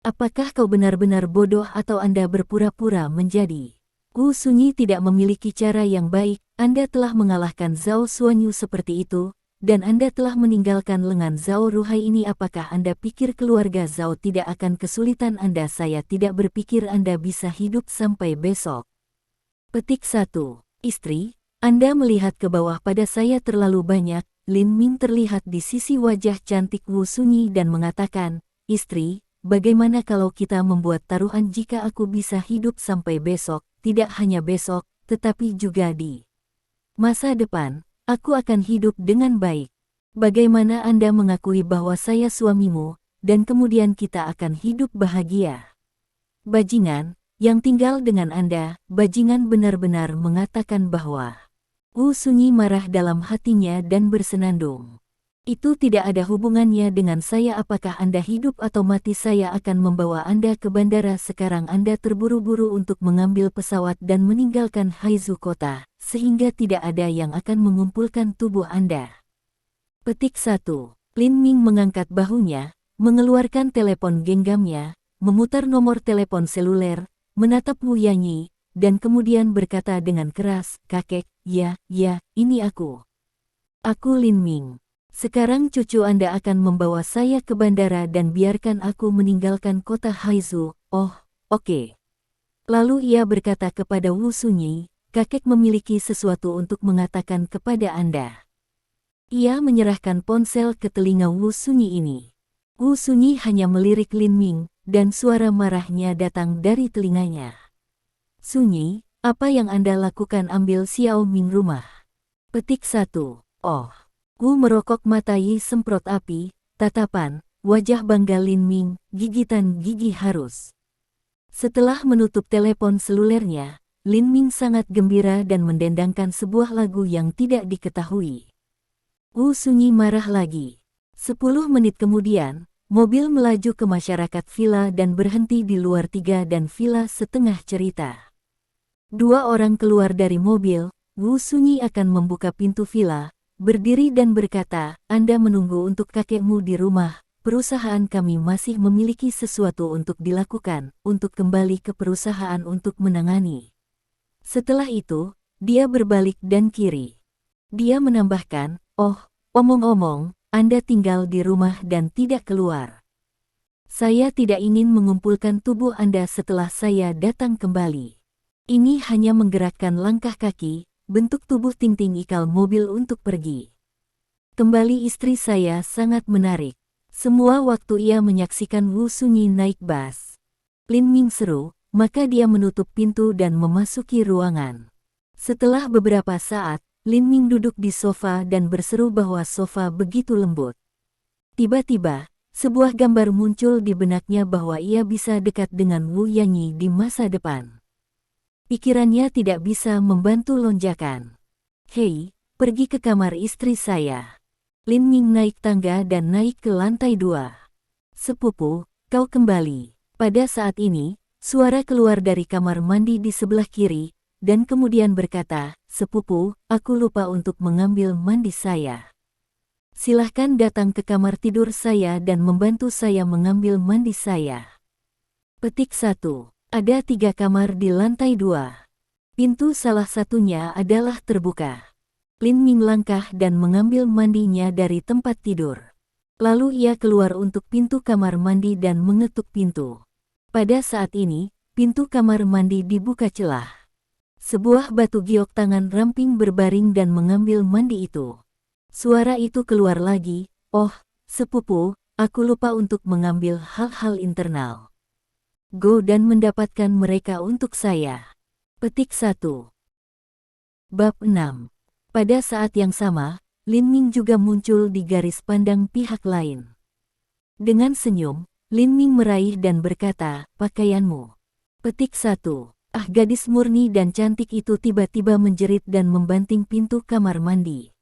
Apakah kau benar-benar bodoh atau Anda berpura-pura menjadi?" Wu Sunyi tidak memiliki cara yang baik. "Anda telah mengalahkan Zhao Xuanyu seperti itu, dan Anda telah meninggalkan lengan Zhao Ruhai ini. Apakah Anda pikir keluarga Zhao tidak akan kesulitan Anda? Saya tidak berpikir Anda bisa hidup sampai besok." Petik 1. Istri, Anda melihat ke bawah pada saya terlalu banyak. Lin Ming terlihat di sisi wajah cantik Wu Sunyi dan mengatakan, "Istri, bagaimana kalau kita membuat taruhan jika aku bisa hidup sampai besok, tidak hanya besok, tetapi juga di masa depan, aku akan hidup dengan baik. Bagaimana Anda mengakui bahwa saya suamimu, dan kemudian kita akan hidup bahagia?" "Bajingan, yang tinggal dengan Anda," bajingan benar-benar mengatakan bahwa Wu Sunyi marah dalam hatinya dan bersenandung. Itu tidak ada hubungannya dengan saya. Apakah Anda hidup atau mati? Saya akan membawa Anda ke bandara sekarang. Anda terburu-buru untuk mengambil pesawat dan meninggalkan Haizu kota, sehingga tidak ada yang akan mengumpulkan tubuh Anda. Petik 1. Lin Ming mengangkat bahunya, mengeluarkan telepon genggamnya, memutar nomor telepon seluler, menatap Wu Yanyi, dan kemudian berkata dengan keras, "Kakek, ya, ini aku. Aku Lin Ming. Sekarang cucu Anda akan membawa saya ke bandara dan biarkan aku meninggalkan kota Haizu." "Oh, oke." Lalu ia berkata kepada Wu Sunyi, "Kakek memiliki sesuatu untuk mengatakan kepada Anda." Ia menyerahkan ponsel ke telinga Wu Sunyi ini. Wu Sunyi hanya melirik Lin Ming, dan suara marahnya datang dari telinganya. "Sunyi, apa yang Anda lakukan? Ambil Xiao Ming rumah." Petik 1. Oh. Wu merokok mata Yi semprot api, tatapan, wajah bangga Lin Ming, gigitan gigi harus. Setelah menutup telepon selulernya, Lin Ming sangat gembira dan mendendangkan sebuah lagu yang tidak diketahui. Wu Sunyi marah lagi. 10 menit kemudian, mobil melaju ke masyarakat villa dan berhenti di luar 3 dan villa setengah cerita. 2 orang keluar dari mobil, Wu Sunyi akan membuka pintu villa, berdiri dan berkata, "Anda menunggu untuk kakekmu di rumah. Perusahaan kami masih memiliki sesuatu untuk dilakukan, untuk kembali ke perusahaan untuk menangani." Setelah itu, dia berbalik dan kiri. Dia menambahkan, "Oh, omong-omong, Anda tinggal di rumah dan tidak keluar. Saya tidak ingin mengumpulkan tubuh Anda setelah saya datang kembali. Ini hanya menggerakkan langkah kaki, bentuk tubuh ting-ting ikal mobil untuk pergi. Kembali istri saya sangat menarik." Semua waktu ia menyaksikan Wu Sunyi naik bas. Lin Ming seru, maka dia menutup pintu dan memasuki ruangan. Setelah beberapa saat, Lin Ming duduk di sofa dan berseru bahwa sofa begitu lembut. Tiba-tiba, sebuah gambar muncul di benaknya bahwa ia bisa dekat dengan Wu Yanyi di masa depan. Pikirannya tidak bisa membantu lonjakan. "Hei, pergi ke kamar istri saya." Lin Ming naik tangga dan naik ke lantai 2. "Sepupu, kau kembali." Pada saat ini, suara keluar dari kamar mandi di sebelah kiri, dan kemudian berkata, "Sepupu, aku lupa untuk mengambil mandi saya. Silahkan datang ke kamar tidur saya dan membantu saya mengambil mandi saya." Petik 1. Ada 3 kamar di lantai 2. Pintu salah satunya adalah terbuka. Lin Ming langkah dan mengambil mandinya dari tempat tidur. Lalu ia keluar untuk pintu kamar mandi dan mengetuk pintu. Pada saat ini, pintu kamar mandi dibuka celah. Sebuah batu giok tangan ramping berbaring dan mengambil mandi itu. Suara itu keluar lagi, "Oh, sepupu, aku lupa untuk mengambil hal-hal internal. Go dan mendapatkan mereka untuk saya." Petik 1. Bab 6. Pada saat yang sama, Lin Ming juga muncul di garis pandang pihak lain. Dengan senyum, Lin Ming meraih dan berkata, "Pakaianmu." Petik 1. Ah, gadis murni dan cantik itu tiba-tiba menjerit dan membanting pintu kamar mandi.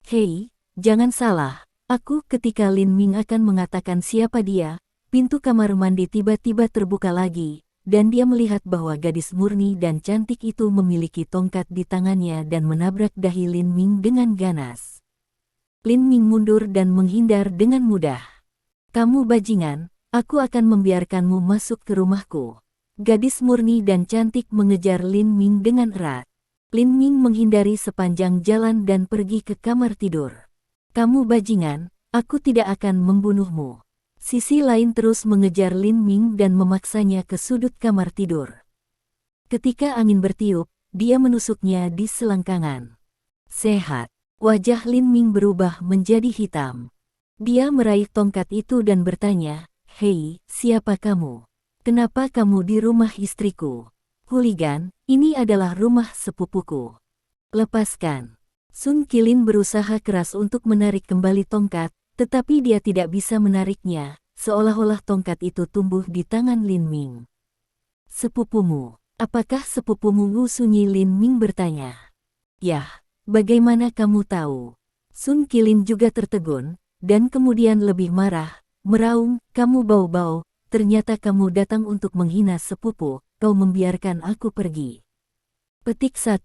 "Hei, jangan salah, aku." Ketika Lin Ming akan mengatakan siapa dia, pintu kamar mandi tiba-tiba terbuka lagi, dan dia melihat bahwa gadis murni dan cantik itu memiliki tongkat di tangannya dan menabrak dahi Lin Ming dengan ganas. Lin Ming mundur dan menghindar dengan mudah. "Kamu bajingan, aku akan membiarkanmu masuk ke rumahku." Gadis murni dan cantik mengejar Lin Ming dengan erat. Lin Ming menghindari sepanjang jalan dan pergi ke kamar tidur. "Kamu bajingan, aku tidak akan membunuhmu." Sisi lain terus mengejar Lin Ming dan memaksanya ke sudut kamar tidur. Ketika angin bertiup, dia menusuknya di selangkangan. "Sehat." Wajah Lin Ming berubah menjadi hitam. Dia meraih tongkat itu dan bertanya, "Hei, siapa kamu? Kenapa kamu di rumah istriku?" "Hooligan, ini adalah rumah sepupuku. Lepaskan." Sun Qilin berusaha keras untuk menarik kembali tongkat, tetapi dia tidak bisa menariknya, seolah-olah tongkat itu tumbuh di tangan Lin Ming. "Sepupumu? Apakah sepupumu?" Wu Sunyi Lin Ming bertanya. "Yah, Bagaimana kamu tahu? Sun Qilin juga tertegun, dan kemudian lebih marah, meraung, kamu bau-bau, ternyata kamu datang untuk menghina sepupu, kau membiarkan aku pergi. Petik 1.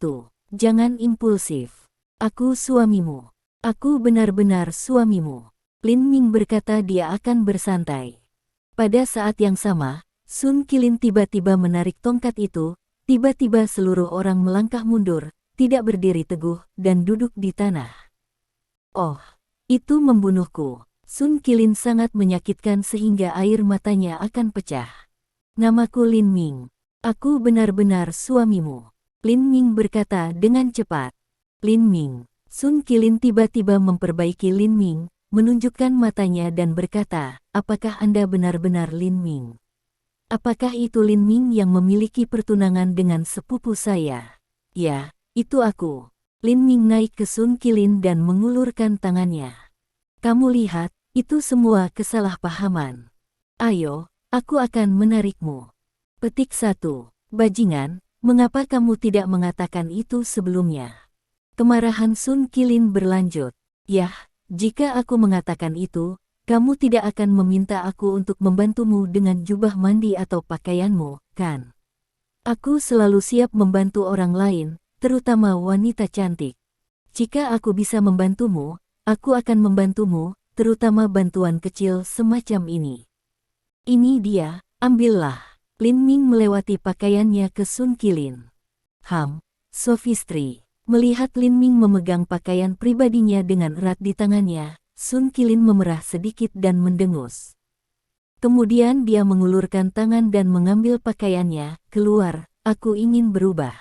Jangan impulsif. Aku suamimu. Aku benar-benar suamimu. Lin Ming berkata dia akan bersantai. Pada saat yang sama, Sun Qilin tiba-tiba menarik tongkat itu, tiba-tiba seluruh orang melangkah mundur, tidak berdiri teguh, dan duduk di tanah. Oh, itu membunuhku. Sun Qilin sangat menyakitkan sehingga air matanya akan pecah. Namaku Lin Ming. Aku benar-benar suamimu. Lin Ming berkata dengan cepat. Lin Ming. Sun Qilin tiba-tiba memperbaiki Lin Ming, menunjukkan matanya dan berkata, apakah Anda benar-benar Lin Ming? Apakah itu Lin Ming yang memiliki pertunangan dengan sepupu saya? Ya, itu aku. Lin Ming naik ke Sun Qilin dan mengulurkan tangannya. Kamu lihat, itu semua kesalahpahaman. Ayo, aku akan menarikmu. Petik 1. Bajingan, mengapa kamu tidak mengatakan itu sebelumnya? Kemarahan Sun Qilin berlanjut. Yah, jika aku mengatakan itu, kamu tidak akan meminta aku untuk membantumu dengan jubah mandi atau pakaianmu, kan? Aku selalu siap membantu orang lain, terutama wanita cantik. Jika aku bisa membantumu, aku akan membantumu, terutama bantuan kecil semacam ini. Ini dia, ambillah. Lin Ming melewati pakaiannya ke Sun Qilin. Sophistry. Melihat Lin Ming memegang pakaian pribadinya dengan erat di tangannya, Sun Qilin memerah sedikit dan mendengus. Kemudian dia mengulurkan tangan dan mengambil pakaiannya, keluar, aku ingin berubah.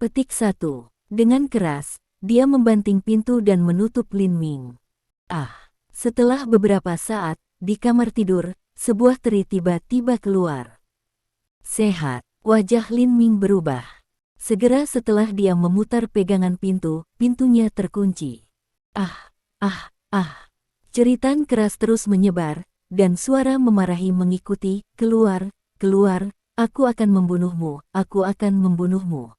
Petik 1. Dengan keras, dia membanting pintu dan menutup Lin Ming. Setelah beberapa saat, di kamar tidur, sebuah teri tiba-tiba keluar. Sehat, wajah Lin Ming berubah. Segera setelah dia memutar pegangan pintu, pintunya terkunci. Jeritan keras terus menyebar, dan suara memarahi mengikuti, keluar, keluar, aku akan membunuhmu, aku akan membunuhmu.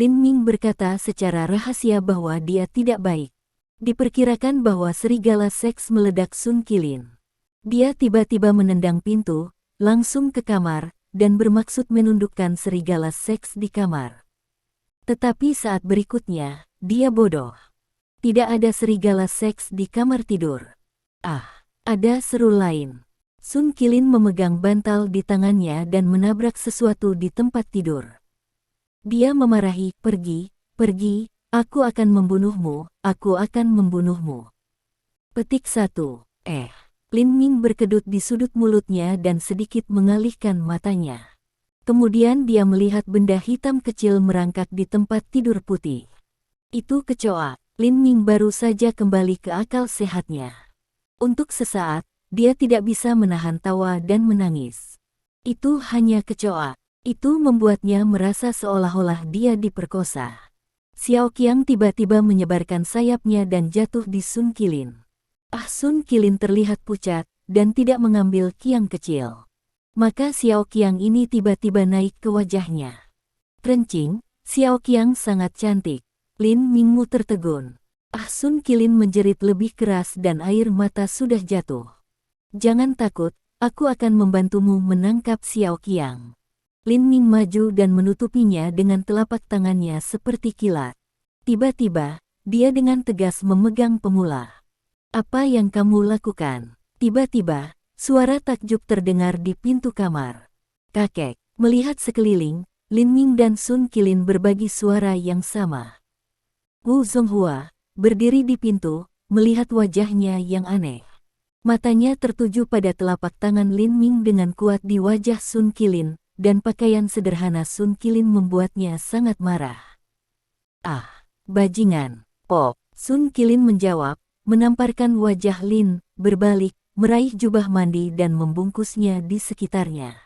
Lin Ming berkata secara rahasia bahwa dia tidak baik. Diperkirakan bahwa serigala seks meledak Sun Qilin. Dia tiba-tiba menendang pintu, langsung ke kamar, dan bermaksud menundukkan serigala seks di kamar. Tetapi saat berikutnya, dia bodoh. Tidak ada serigala seks di kamar tidur. Ada seru lain. Sun Qilin memegang bantal di tangannya dan menabrak sesuatu di tempat tidur. Dia memarahi, pergi, pergi, aku akan membunuhmu, aku akan membunuhmu. Petik 1. Lin Ming berkedut di sudut mulutnya dan sedikit mengalihkan matanya. Kemudian dia melihat benda hitam kecil merangkak di tempat tidur putih. Itu kecoa. Lin Ming baru saja kembali ke akal sehatnya. Untuk sesaat, dia tidak bisa menahan tawa dan menangis. Itu hanya kecoa. Itu membuatnya merasa seolah-olah dia diperkosa. Xiao Qiang tiba-tiba menyebarkan sayapnya dan jatuh di Sun Qilin. Sun Qilin terlihat pucat, dan tidak mengambil Qiang kecil. Maka Xiao Qiang ini tiba-tiba naik ke wajahnya. Kencing, Xiao Qiang sangat cantik. Lin Mingmu tertegun. Sun Qilin menjerit lebih keras dan air mata sudah jatuh. Jangan takut, aku akan membantumu menangkap Xiao Qiang. Lin Ming maju dan menutupinya dengan telapak tangannya seperti kilat. Tiba-tiba, dia dengan tegas memegang pemula. Apa yang kamu lakukan? Tiba-tiba, suara takjub terdengar di pintu kamar. Kakek, melihat sekeliling, Lin Ming dan Sun Qilin berbagi suara yang sama. Wu Zonghua, berdiri di pintu, melihat wajahnya yang aneh. Matanya tertuju pada telapak tangan Lin Ming dengan kuat di wajah Sun Qilin, dan pakaian sederhana Sun Qilin membuatnya sangat marah. Bajingan, Pop, Sun Qilin menjawab, menamparkan wajah Lin, berbalik, meraih jubah mandi dan membungkusnya di sekitarnya.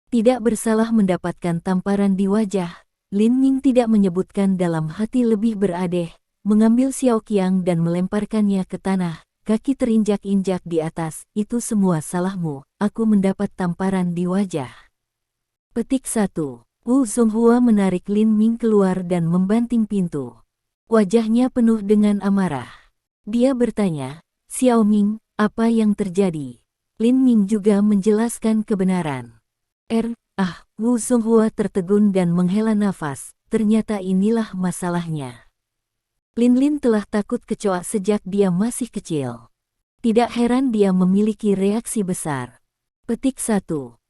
Tidak bersalah mendapatkan tamparan di wajah, Lin Ming tidak menyebutkan dalam hati lebih beradeh, mengambil Xiao Qiang dan melemparkannya ke tanah, kaki terinjak-injak di atas, itu semua salahmu, aku mendapat tamparan di wajah. Petik 1. Wu Zonghua menarik Lin Ming keluar dan membanting pintu. Wajahnya penuh dengan amarah. Dia bertanya, Xiao Ming, apa yang terjadi? Lin Ming juga menjelaskan kebenaran. Wu Zonghua tertegun dan menghela nafas, ternyata inilah masalahnya. Lin Lin telah takut kecoa sejak dia masih kecil. Tidak heran dia memiliki reaksi besar. Petik 1.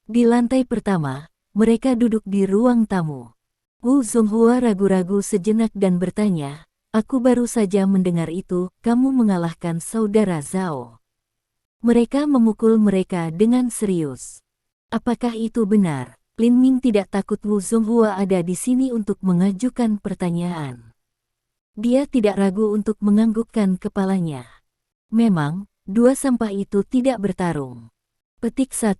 Di lantai pertama, mereka duduk di ruang tamu. Wu Zonghua ragu-ragu sejenak dan bertanya, aku baru saja mendengar itu, kamu mengalahkan saudara Zhao. Mereka memukul mereka dengan serius. Apakah itu benar? Lin Ming tidak takut Wu Zonghua ada di sini untuk mengajukan pertanyaan. Dia tidak ragu untuk menganggukkan kepalanya. Memang, dua sampah itu tidak bertarung. Petik 1.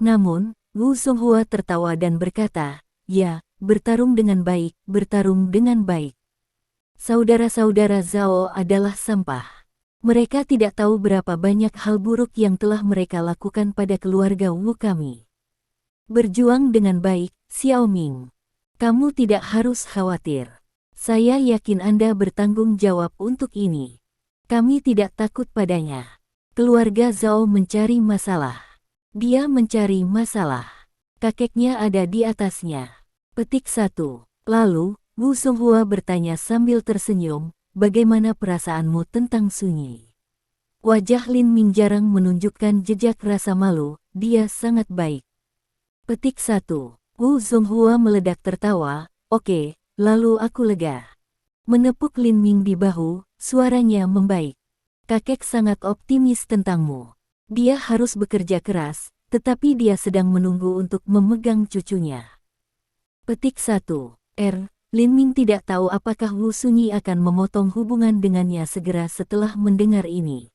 Namun, Wu Zonghua tertawa dan berkata, ya, bertarung dengan baik, bertarung dengan baik. Saudara-saudara Zhao adalah sampah. Mereka tidak tahu berapa banyak hal buruk yang telah mereka lakukan pada keluarga Wu kami. Berjuang dengan baik, Xiao Ming. Kamu tidak harus khawatir. Saya yakin Anda bertanggung jawab untuk ini. Kami tidak takut padanya. Keluarga Zhao mencari masalah. Dia mencari masalah. Kakeknya ada di atasnya. Petik 1. Lalu, Wu Zonghua bertanya sambil tersenyum, bagaimana perasaanmu tentang Sunyi? Wajah Lin Ming jarang menunjukkan jejak rasa malu, dia sangat baik. Petik 1. Wu Zonghua meledak tertawa, oke, lalu aku lega. Menepuk Lin Ming di bahu, suaranya membaik. Kakek sangat optimis tentangmu. Dia harus bekerja keras, tetapi dia sedang menunggu untuk memegang cucunya. Petik 1. Lin Ming tidak tahu apakah Wu Sunyi akan memotong hubungan dengannya segera setelah mendengar ini.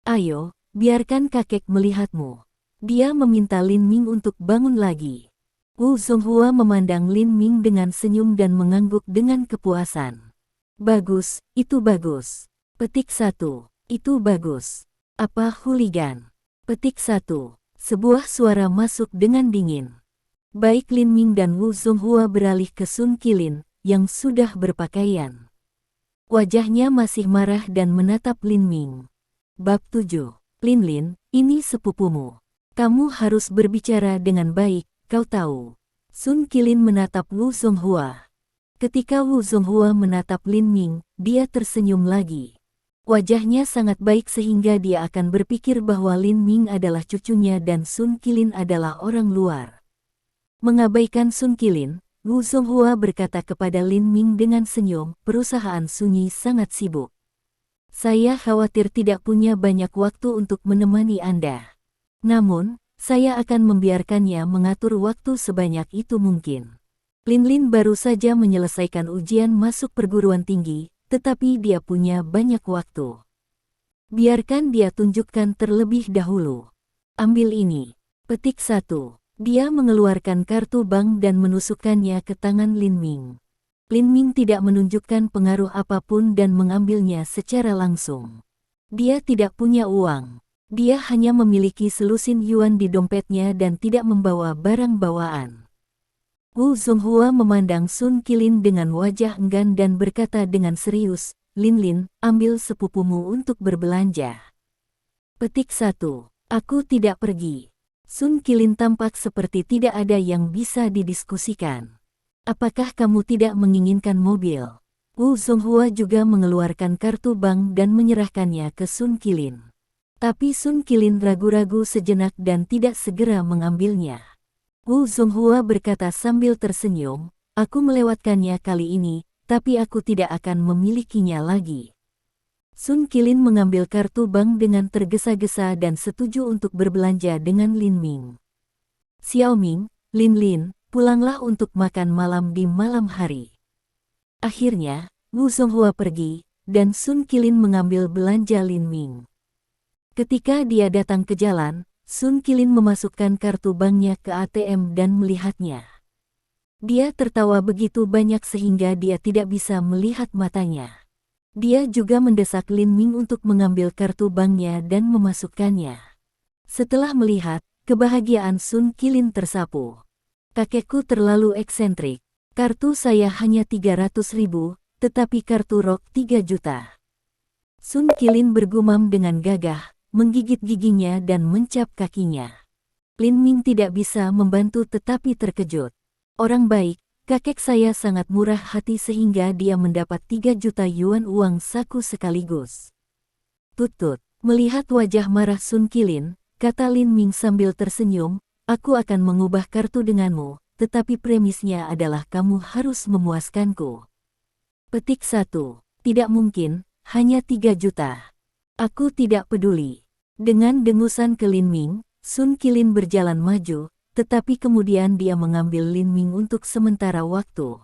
Ayo, biarkan kakek melihatmu. Dia meminta Lin Ming untuk bangun lagi. Wu Zonghua memandang Lin Ming dengan senyum dan mengangguk dengan kepuasan. Bagus, itu bagus. Petik 1. Itu bagus. Apa hooligan? Petik 1. Sebuah suara masuk dengan dingin. Baik Lin Ming dan Wu Zonghua beralih ke Sun Qilin, yang sudah berpakaian. Wajahnya masih marah dan menatap Lin Ming. Bab 7. Lin Lin, ini sepupumu. Kamu harus berbicara dengan baik, kau tahu. Sun Qilin menatap Wu Zonghua. Ketika Wu Zonghua menatap Lin Ming, dia tersenyum lagi. Wajahnya sangat baik sehingga dia akan berpikir bahwa Lin Ming adalah cucunya dan Sun Qilin adalah orang luar. Mengabaikan Sun Qilin, Wu Zonghua berkata kepada Lin Ming dengan senyum, perusahaan Sunyi sangat sibuk. Saya khawatir tidak punya banyak waktu untuk menemani Anda. Namun, saya akan membiarkannya mengatur waktu sebanyak itu mungkin. Lin Lin baru saja menyelesaikan ujian masuk perguruan tinggi, tetapi dia punya banyak waktu. Biarkan dia tunjukkan terlebih dahulu. Ambil ini. Petik 1. Dia mengeluarkan kartu bank dan menusukkannya ke tangan Lin Ming. Lin Ming tidak menunjukkan pengaruh apapun dan mengambilnya secara langsung. Dia tidak punya uang. Dia hanya memiliki selusin yuan di dompetnya dan tidak membawa barang bawaan. Wu Zonghua memandang Sun Qilin dengan wajah enggan dan berkata dengan serius, Lin Lin, ambil sepupumu untuk berbelanja. Petik 1. Aku tidak pergi. Sun Qilin tampak seperti tidak ada yang bisa didiskusikan. Apakah kamu tidak menginginkan mobil? Wu Zonghua juga mengeluarkan kartu bank dan menyerahkannya ke Sun Qilin. Tapi Sun Qilin ragu-ragu sejenak dan tidak segera mengambilnya. Wu Zonghua berkata sambil tersenyum, aku melewatkannya kali ini, tapi aku tidak akan memilikinya lagi. Sun Qilin mengambil kartu bank dengan tergesa-gesa dan setuju untuk berbelanja dengan Lin Ming. Xiao Ming, Lin Lin, pulanglah untuk makan malam di malam hari. Akhirnya, Wu Zonghua pergi, dan Sun Qilin mengambil belanja Lin Ming. Ketika dia datang ke jalan, Sun Qilin memasukkan kartu banknya ke ATM dan melihatnya. Dia tertawa begitu banyak sehingga dia tidak bisa melihat matanya. Dia juga mendesak Lin Ming untuk mengambil kartu banknya dan memasukkannya. Setelah melihat, kebahagiaan Sun Qilin tersapu. Kakekku terlalu eksentrik. Kartu saya hanya 300.000, tetapi kartu rok 3 juta. Sun Qilin bergumam dengan gagah, menggigit giginya dan mencap kakinya. Lin Ming tidak bisa membantu tetapi terkejut. Orang baik, kakek saya sangat murah hati sehingga dia mendapat 3 juta yuan uang saku sekaligus. Tutut, melihat wajah marah Sun Qilin, kata Lin Ming sambil tersenyum, aku akan mengubah kartu denganmu, tetapi premisnya adalah kamu harus memuaskanku. Petik 1. Tidak mungkin. Hanya 3 juta. Aku tidak peduli. Dengan dengusan ke Lin Ming, Sun Qilin berjalan maju, tetapi kemudian dia mengambil Lin Ming untuk sementara waktu.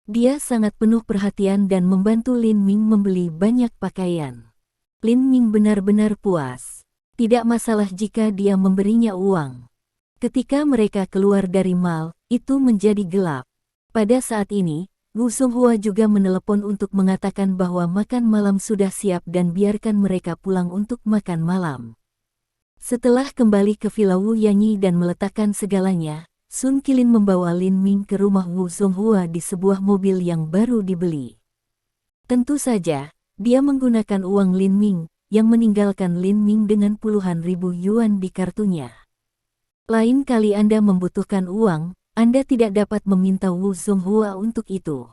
Dia sangat penuh perhatian dan membantu Lin Ming membeli banyak pakaian. Lin Ming benar-benar puas. Tidak masalah jika dia memberinya uang. Ketika mereka keluar dari mall, itu menjadi gelap. Pada saat ini, Wu Songhua juga menelepon untuk mengatakan bahwa makan malam sudah siap dan biarkan mereka pulang untuk makan malam. Setelah kembali ke Villa Wu Yanyi dan meletakkan segalanya, Sun Qilin membawa Lin Ming ke rumah Wu Songhua di sebuah mobil yang baru dibeli. Tentu saja, dia menggunakan uang Lin Ming, yang meninggalkan Lin Ming dengan puluhan ribu yuan di kartunya. Lain kali Anda membutuhkan uang, Anda tidak dapat meminta Wu Songhua untuk itu.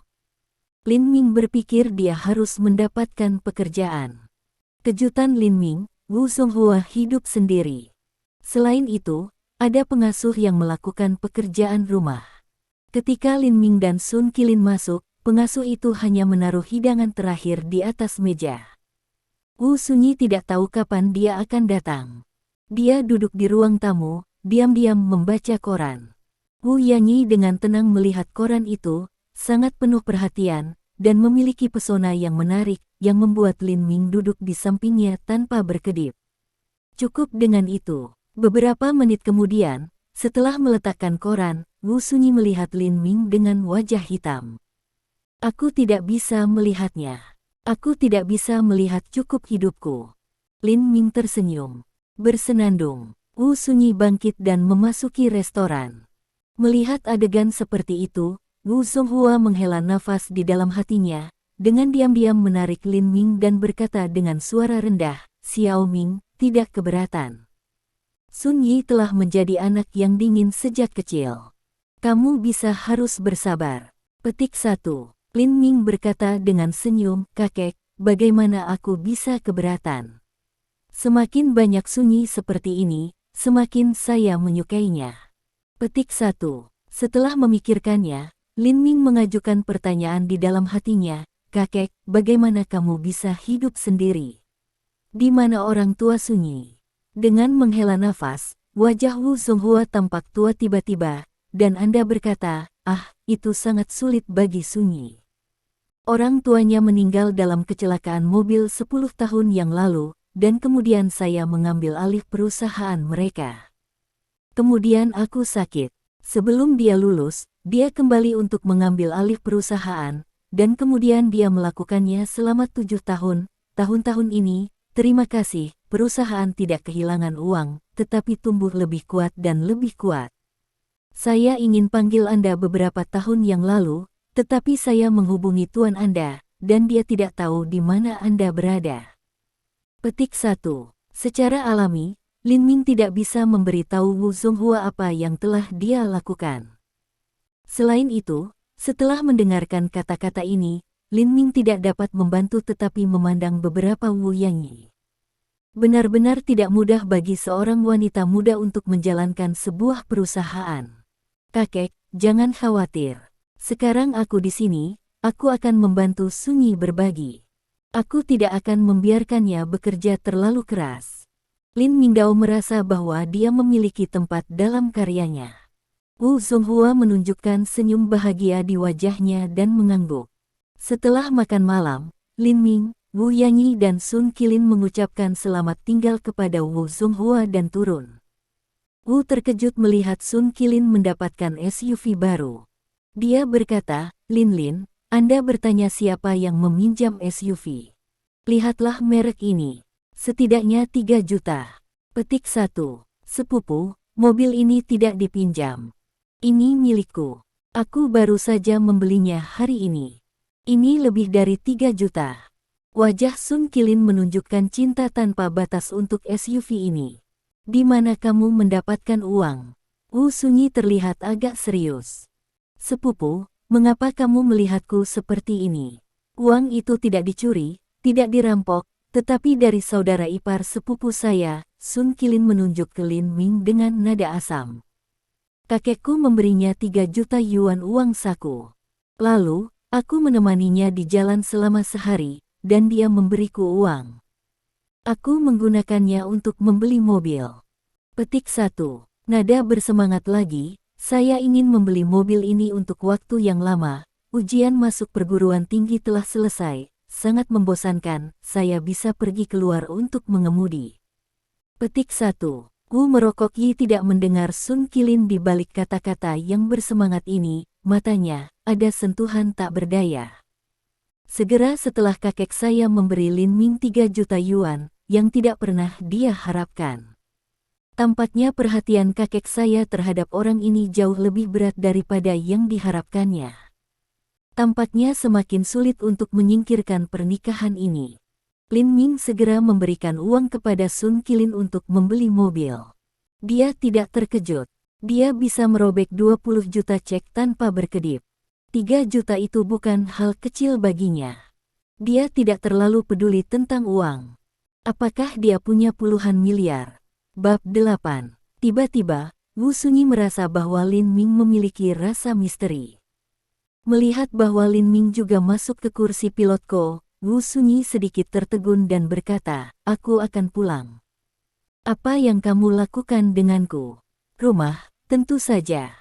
Lin Ming berpikir dia harus mendapatkan pekerjaan. Kejutan Lin Ming, Wu Songhua hidup sendiri. Selain itu, ada pengasuh yang melakukan pekerjaan rumah. Ketika Lin Ming dan Sun Qilin masuk, pengasuh itu hanya menaruh hidangan terakhir di atas meja. Wu Sunyi tidak tahu kapan dia akan datang. Dia duduk di ruang tamu, diam-diam membaca koran. Wu Yanyi dengan tenang melihat koran itu, sangat penuh perhatian, dan memiliki pesona yang menarik, yang membuat Lin Ming duduk di sampingnya tanpa berkedip. Cukup dengan itu. Beberapa menit kemudian, setelah meletakkan koran, Wu Sunyi melihat Lin Ming dengan wajah hitam. Aku tidak bisa melihatnya. Aku tidak bisa melihat cukup hidupku. Lin Ming tersenyum. Bersenandung, Wu Sunyi bangkit dan memasuki restoran. Melihat adegan seperti itu, Wu Songhua menghela nafas di dalam hatinya, dengan diam-diam menarik Lin Ming dan berkata dengan suara rendah, Xiao Ming, tidak keberatan. Sun Yi telah menjadi anak yang dingin sejak kecil. Kamu bisa harus bersabar. Petik 1. Lin Ming berkata dengan senyum, kakek, bagaimana aku bisa keberatan? Semakin banyak Sun Yi seperti ini, semakin saya menyukainya. Petik 1. Setelah memikirkannya, Lin Ming mengajukan pertanyaan di dalam hatinya, kakek, bagaimana kamu bisa hidup sendiri? Di mana orang tua Sun Yi? Dengan menghela nafas, wajah Wu Songhua tampak tua tiba-tiba, dan Anda berkata, itu sangat sulit bagi Sun Yi. Orang tuanya meninggal dalam kecelakaan mobil 10 tahun yang lalu, dan kemudian saya mengambil alih perusahaan mereka. Kemudian aku sakit. Sebelum dia lulus, dia kembali untuk mengambil alih perusahaan, dan kemudian dia melakukannya selama 7 tahun. Tahun-tahun ini, terima kasih, perusahaan tidak kehilangan uang, tetapi tumbuh lebih kuat dan lebih kuat. Saya ingin panggil Anda beberapa tahun yang lalu, tetapi saya menghubungi tuan Anda, dan dia tidak tahu di mana Anda berada. Petik 1. Secara alami, Lin Ming tidak bisa memberitahu Wu Songhua apa yang telah dia lakukan. Selain itu, setelah mendengarkan kata-kata ini, Lin Ming tidak dapat membantu tetapi memandang beberapa Wu Yanyi. Benar-benar tidak mudah bagi seorang wanita muda untuk menjalankan sebuah perusahaan. Kakek, jangan khawatir. Sekarang aku di sini, aku akan membantu Sun Yi berbagi. Aku tidak akan membiarkannya bekerja terlalu keras. Lin Mingdao merasa bahwa dia memiliki tempat dalam karyanya. Wu Songhua menunjukkan senyum bahagia di wajahnya dan mengangguk. Setelah makan malam, Lin Ming, Wu Yanyi dan Sun Qilin mengucapkan selamat tinggal kepada Wu Songhua dan turun. Wu terkejut melihat Sun Qilin mendapatkan SUV baru. Dia berkata, Lin, Anda bertanya siapa yang meminjam SUV. Lihatlah merek ini. Setidaknya 3 juta. Petik 1. Sepupu, mobil ini tidak dipinjam. Ini milikku. Aku baru saja membelinya hari ini. Ini lebih dari 3 juta. Wajah Sun Qilin menunjukkan cinta tanpa batas untuk SUV ini. Di mana kamu mendapatkan uang? Wu Sunyi terlihat agak serius. Sepupu, mengapa kamu melihatku seperti ini? Uang itu tidak dicuri, tidak dirampok, tetapi dari saudara ipar sepupu saya. Sun Qilin menunjuk ke Lin Ming dengan nada asam. Kakekku memberinya 3 juta yuan uang saku. Lalu, aku menemaninya di jalan selama sehari, dan dia memberiku uang. Aku menggunakannya untuk membeli mobil. Petik 1. Nada bersemangat lagi, saya ingin membeli mobil ini untuk waktu yang lama. Ujian masuk perguruan tinggi telah selesai, sangat membosankan, saya bisa pergi keluar untuk mengemudi. Petik 1. Wu merokok. Yi tidak mendengar Sun Qilin di balik kata-kata yang bersemangat ini, matanya ada sentuhan tak berdaya. Segera setelah kakek saya memberi Lin Ming 3 juta yuan, yang tidak pernah dia harapkan. Tampaknya perhatian kakek saya terhadap orang ini jauh lebih berat daripada yang diharapkannya. Tampaknya semakin sulit untuk menyingkirkan pernikahan ini. Lin Ming segera memberikan uang kepada Sun Qilin untuk membeli mobil. Dia tidak terkejut. Dia bisa merobek 20 juta cek tanpa berkedip. 3 juta itu bukan hal kecil baginya. Dia tidak terlalu peduli tentang uang. Apakah dia punya puluhan miliar? Bab 8. Tiba-tiba, Wu Sunyi merasa bahwa Lin Ming memiliki rasa misteri. Melihat bahwa Lin Ming juga masuk ke kursi pilotku, Wu Sunyi sedikit tertegun dan berkata, aku akan pulang. Apa yang kamu lakukan denganku? Rumah, tentu saja.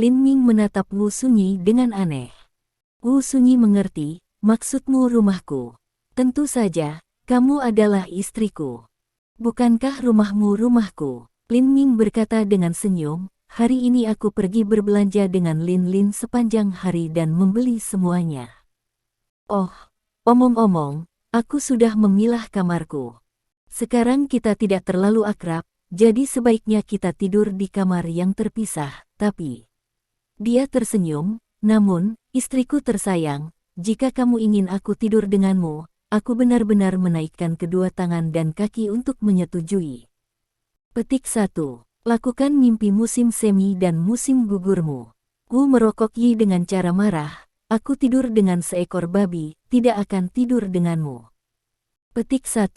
Lin Ming menatap Wu Sunyi dengan aneh. Wu Sunyi mengerti, maksudmu rumahku. Tentu saja, kamu adalah istriku. Bukankah rumahmu rumahku? Lin Ming berkata dengan senyum, hari ini aku pergi berbelanja dengan Lin Lin sepanjang hari dan membeli semuanya. Oh, omong-omong, aku sudah memilah kamarku. Sekarang kita tidak terlalu akrab, jadi sebaiknya kita tidur di kamar yang terpisah, tapi... Dia tersenyum, namun, istriku tersayang, jika kamu ingin aku tidur denganmu, aku benar-benar menaikkan kedua tangan dan kaki untuk menyetujui. Petik 1. Lakukan mimpi musim semi dan musim gugurmu. Wu merokok. Yi dengan cara marah, aku tidur dengan seekor babi, tidak akan tidur denganmu. Petik 1.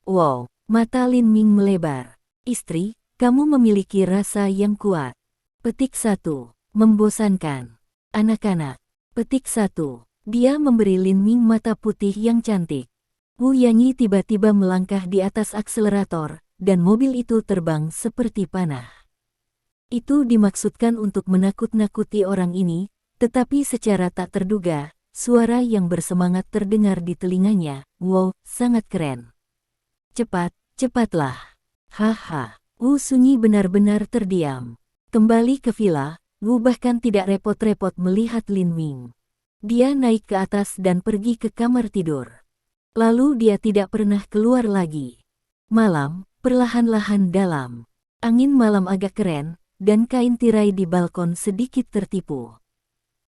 Wow, mata Lin Ming melebar. Istri, kamu memiliki rasa yang kuat. Petik 1. Membosankan. Anak-anak. Petik 1. Dia memberi Lin Ming mata putih yang cantik. Wu Yanyi tiba-tiba melangkah di atas akselerator, dan mobil itu terbang seperti panah. Itu dimaksudkan untuk menakut-nakuti orang ini, tetapi secara tak terduga, suara yang bersemangat terdengar di telinganya. Wow, sangat keren. Cepat, cepatlah. Haha. Wu Sunyi benar-benar terdiam. Kembali ke villa, Wu bahkan tidak repot-repot melihat Lin Ming. Dia naik ke atas dan pergi ke kamar tidur. Lalu dia tidak pernah keluar lagi. Malam, perlahan-lahan dalam. Angin malam agak keren, dan kain tirai di balkon sedikit tertipu.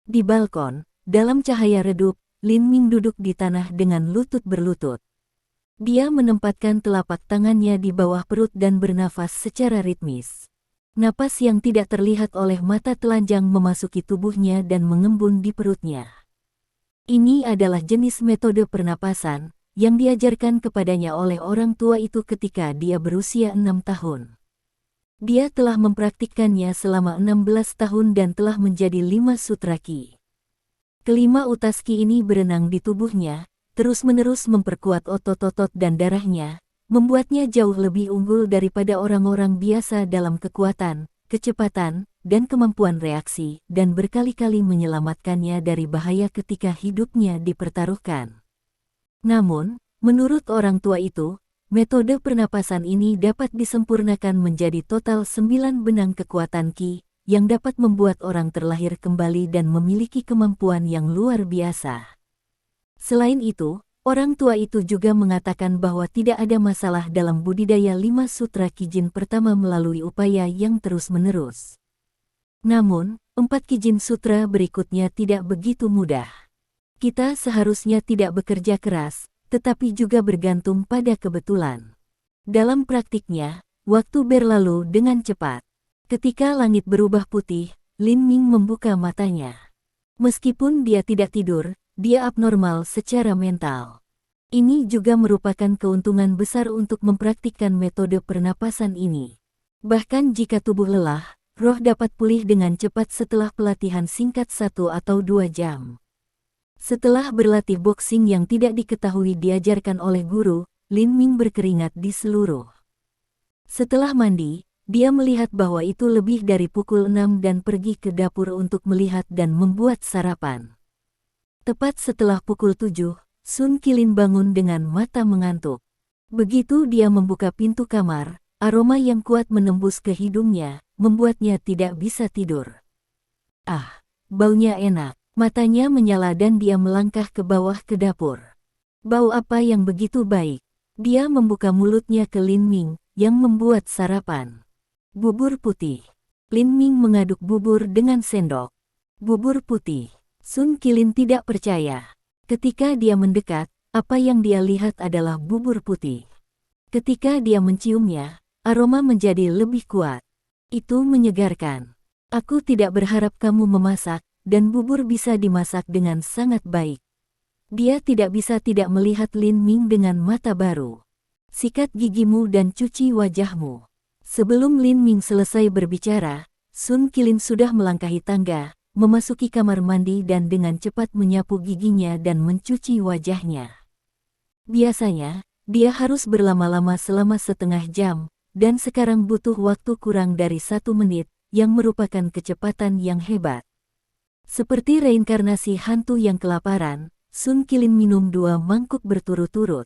Di balkon, dalam cahaya redup, Lin Ming duduk di tanah dengan lutut berlutut. Dia menempatkan telapak tangannya di bawah perut dan bernafas secara ritmis. Napas yang tidak terlihat oleh mata telanjang memasuki tubuhnya dan mengembun di perutnya. Ini adalah jenis metode pernapasan yang diajarkan kepadanya oleh orang tua itu ketika dia berusia 6 tahun. Dia telah mempraktikkannya selama 16 tahun dan telah menjadi 5 sutraki. Kelima utaski ini berenang di tubuhnya, terus-menerus memperkuat otot-otot dan darahnya, membuatnya jauh lebih unggul daripada orang-orang biasa dalam kekuatan, kecepatan, dan kemampuan reaksi, dan berkali-kali menyelamatkannya dari bahaya ketika hidupnya dipertaruhkan. Namun, menurut orang tua itu, metode pernapasan ini dapat disempurnakan menjadi total 9 benang kekuatan Qi, yang dapat membuat orang terlahir kembali dan memiliki kemampuan yang luar biasa. Selain itu, orang tua itu juga mengatakan bahwa tidak ada masalah dalam budidaya 5 sutra Kijin pertama melalui upaya yang terus-menerus. Namun, 4 Kijin Sutra berikutnya tidak begitu mudah. Kita seharusnya tidak bekerja keras, tetapi juga bergantung pada kebetulan. Dalam praktiknya, waktu berlalu dengan cepat. Ketika langit berubah putih, Lin Ming membuka matanya. Meskipun dia tidak tidur, dia abnormal secara mental. Ini juga merupakan keuntungan besar untuk mempraktikkan metode pernapasan ini. Bahkan jika tubuh lelah, roh dapat pulih dengan cepat setelah pelatihan singkat 1 atau 2 jam. Setelah berlatih boxing yang tidak diketahui diajarkan oleh guru, Lin Ming berkeringat di seluruh. Setelah mandi, dia melihat bahwa itu lebih dari pukul 6 dan pergi ke dapur untuk melihat dan membuat sarapan. Tepat setelah pukul 7, Sun Qilin bangun dengan mata mengantuk. Begitu dia membuka pintu kamar, aroma yang kuat menembus ke hidungnya, membuatnya tidak bisa tidur. Ah, baunya enak. Matanya menyala dan dia melangkah ke bawah ke dapur. Bau apa yang begitu baik? Dia membuka mulutnya ke Lin Ming, yang membuat sarapan. Bubur putih. Lin Ming mengaduk bubur dengan sendok. Bubur putih. Sun Qilin tidak percaya. Ketika dia mendekat, apa yang dia lihat adalah bubur putih. Ketika dia menciumnya, aroma menjadi lebih kuat. Itu menyegarkan. Aku tidak berharap kamu memasak, dan bubur bisa dimasak dengan sangat baik. Dia tidak bisa tidak melihat Lin Ming dengan mata baru. Sikat gigimu dan cuci wajahmu. Sebelum Lin Ming selesai berbicara, Sun Qilin sudah melangkahi tangga, memasuki kamar mandi dan dengan cepat menyapu giginya dan mencuci wajahnya. Biasanya, dia harus berlama-lama selama setengah jam, dan sekarang butuh waktu kurang dari 1 menit, yang merupakan kecepatan yang hebat. Seperti reinkarnasi hantu yang kelaparan, Sun Qilin minum 2 mangkuk berturut-turut.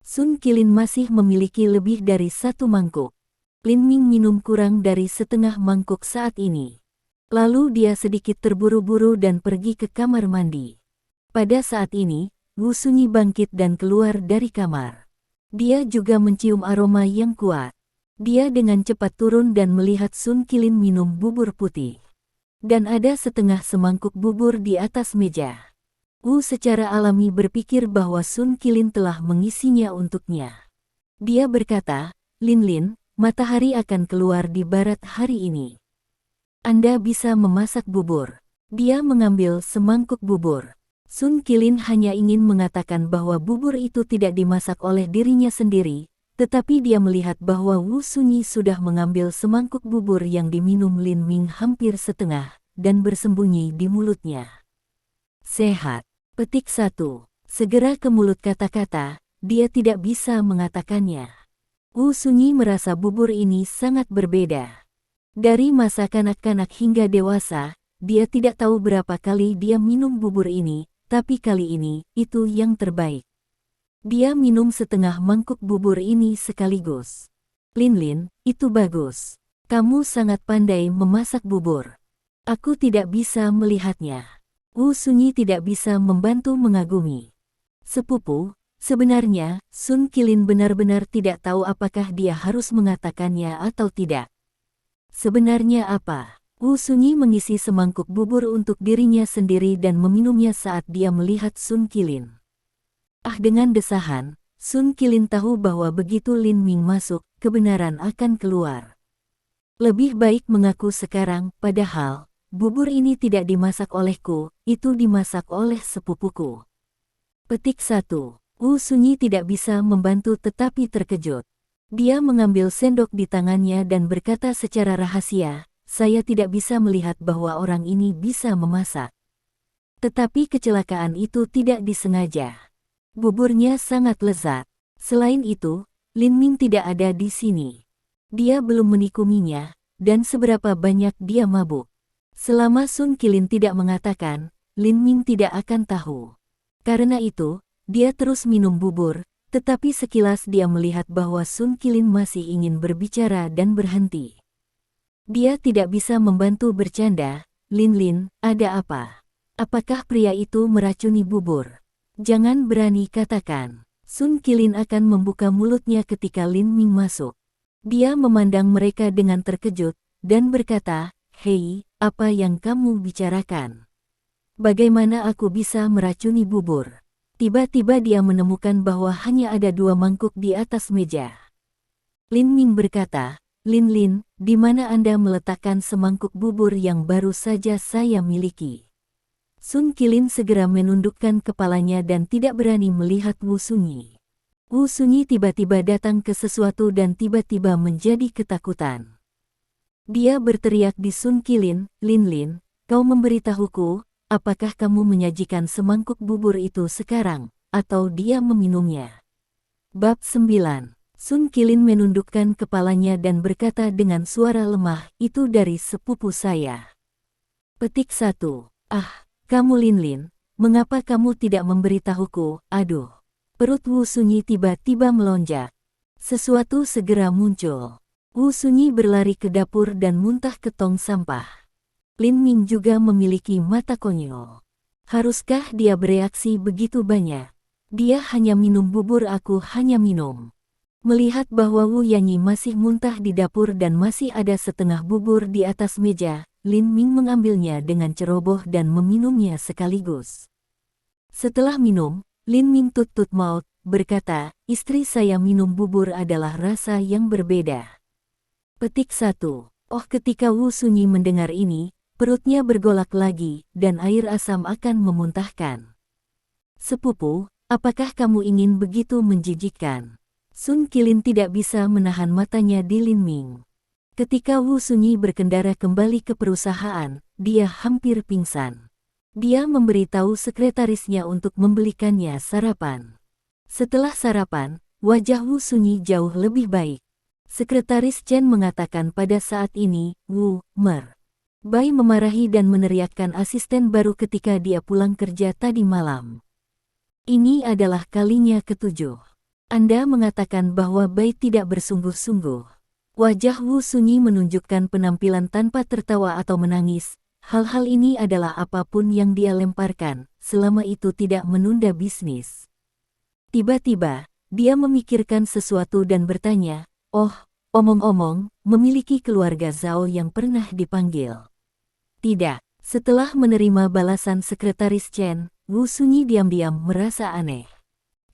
Sun Qilin masih memiliki lebih dari 1 mangkuk. Lin Ming minum kurang dari setengah mangkuk saat ini. Lalu dia sedikit terburu-buru dan pergi ke kamar mandi. Pada saat ini, Wu Sunyi bangkit dan keluar dari kamar. Dia juga mencium aroma yang kuat. Dia dengan cepat turun dan melihat Sun Qilin minum bubur putih. Dan ada setengah semangkuk bubur di atas meja. Wu secara alami berpikir bahwa Sun Qilin telah mengisinya untuknya. Dia berkata, Lin Lin, matahari akan keluar di barat hari ini. Anda bisa memasak bubur. Dia mengambil semangkuk bubur. Sun Qilin hanya ingin mengatakan bahwa bubur itu tidak dimasak oleh dirinya sendiri, tetapi dia melihat bahwa Wu Sunyi sudah mengambil semangkuk bubur yang diminum Lin Ming hampir setengah, dan bersembunyi di mulutnya. Sehat. Petik 1. Segera ke mulut kata-kata, dia tidak bisa mengatakannya. Wu Sunyi merasa bubur ini sangat berbeda. Dari masa kanak-kanak hingga dewasa, dia tidak tahu berapa kali dia minum bubur ini, tapi kali ini, itu yang terbaik. Dia minum setengah mangkuk bubur ini sekaligus. Lin Lin, itu bagus. Kamu sangat pandai memasak bubur. Aku tidak bisa melihatnya. Wu Sunyi tidak bisa membantu mengagumi. Sepupu, sebenarnya, Sun Qilin benar-benar tidak tahu apakah dia harus mengatakannya atau tidak. Sebenarnya apa? Wu Sunyi mengisi semangkuk bubur untuk dirinya sendiri dan meminumnya saat dia melihat Sun Qilin. Dengan desahan, Sun Qilin tahu bahwa begitu Lin Ming masuk, kebenaran akan keluar. Lebih baik mengaku sekarang, padahal, bubur ini tidak dimasak olehku, itu dimasak oleh sepupuku. Petik 1. Wu Sunyi tidak bisa membantu tetapi terkejut. Dia mengambil sendok di tangannya dan berkata secara rahasia, saya tidak bisa melihat bahwa orang ini bisa memasak. Tetapi kecelakaan itu tidak disengaja. Buburnya sangat lezat. Selain itu, Lin Ming tidak ada di sini. Dia belum menikuminya, dan seberapa banyak dia mabuk. Selama Sun Qilin tidak mengatakan, Lin Ming tidak akan tahu. Karena itu, dia terus minum bubur, tetapi sekilas dia melihat bahwa Sun Qilin masih ingin berbicara dan berhenti. Dia tidak bisa membantu bercanda, Lin Lin, ada apa? Apakah pria itu meracuni bubur? Jangan berani katakan. Sun Qilin akan membuka mulutnya ketika Lin Ming masuk. Dia memandang mereka dengan terkejut, dan berkata, hei, apa yang kamu bicarakan? Bagaimana aku bisa meracuni bubur? Tiba-tiba dia menemukan bahwa hanya ada 2 mangkuk di atas meja. Lin Ming berkata, Lin Lin, di mana Anda meletakkan semangkuk bubur yang baru saja saya miliki? Sun Qilin segera menundukkan kepalanya dan tidak berani melihat Wu Sunyi. Wu Sunyi tiba-tiba datang ke sesuatu dan tiba-tiba menjadi ketakutan. Dia berteriak di Sun Qilin, Lin Lin, kau memberitahuku, apakah kamu menyajikan semangkuk bubur itu sekarang, atau dia meminumnya? Bab 9. Sun Qilin menundukkan kepalanya dan berkata dengan suara lemah, itu dari sepupu saya. Petik 1. Ah, kamu Lin Lin, mengapa kamu tidak memberitahuku? Aduh. Perut Wu Sunyi tiba-tiba melonjak. Sesuatu segera muncul. Wu Sunyi berlari ke dapur dan muntah ke tong sampah. Lin Ming juga memiliki mata konyol. Haruskah dia bereaksi begitu banyak? Dia hanya minum bubur, aku hanya minum. Melihat bahwa Wu Yanyi masih muntah di dapur dan masih ada setengah bubur di atas meja, Lin Ming mengambilnya dengan ceroboh dan meminumnya sekaligus. Setelah minum, Lin Ming tutut maut, berkata, istri saya minum bubur adalah rasa yang berbeda. Petik 1. Oh, ketika Wu Sunyi mendengar ini, perutnya bergolak lagi, dan air asam akan memuntahkan. Sepupu, apakah kamu ingin begitu menjijikkan? Sun Qilin tidak bisa menahan matanya di Lin Ming. Ketika Wu Sunyi berkendara kembali ke perusahaan, dia hampir pingsan. Dia memberitahu sekretarisnya untuk membelikannya sarapan. Setelah sarapan, wajah Wu Sunyi jauh lebih baik. Sekretaris Chen mengatakan pada saat ini, Wu, Bai memarahi dan meneriakkan asisten baru ketika dia pulang kerja tadi malam. Ini adalah kalinya ke-7. Anda mengatakan bahwa Bai tidak bersungguh-sungguh. Wajah Wu Sunyi menunjukkan penampilan tanpa tertawa atau menangis. Hal-hal ini adalah apapun yang dia lemparkan, selama itu tidak menunda bisnis. Tiba-tiba, dia memikirkan sesuatu dan bertanya, oh, omong-omong, memiliki keluarga Zhao yang pernah dipanggil? Tidak. Setelah menerima balasan sekretaris Chen, Wu Sunyi diam-diam merasa aneh.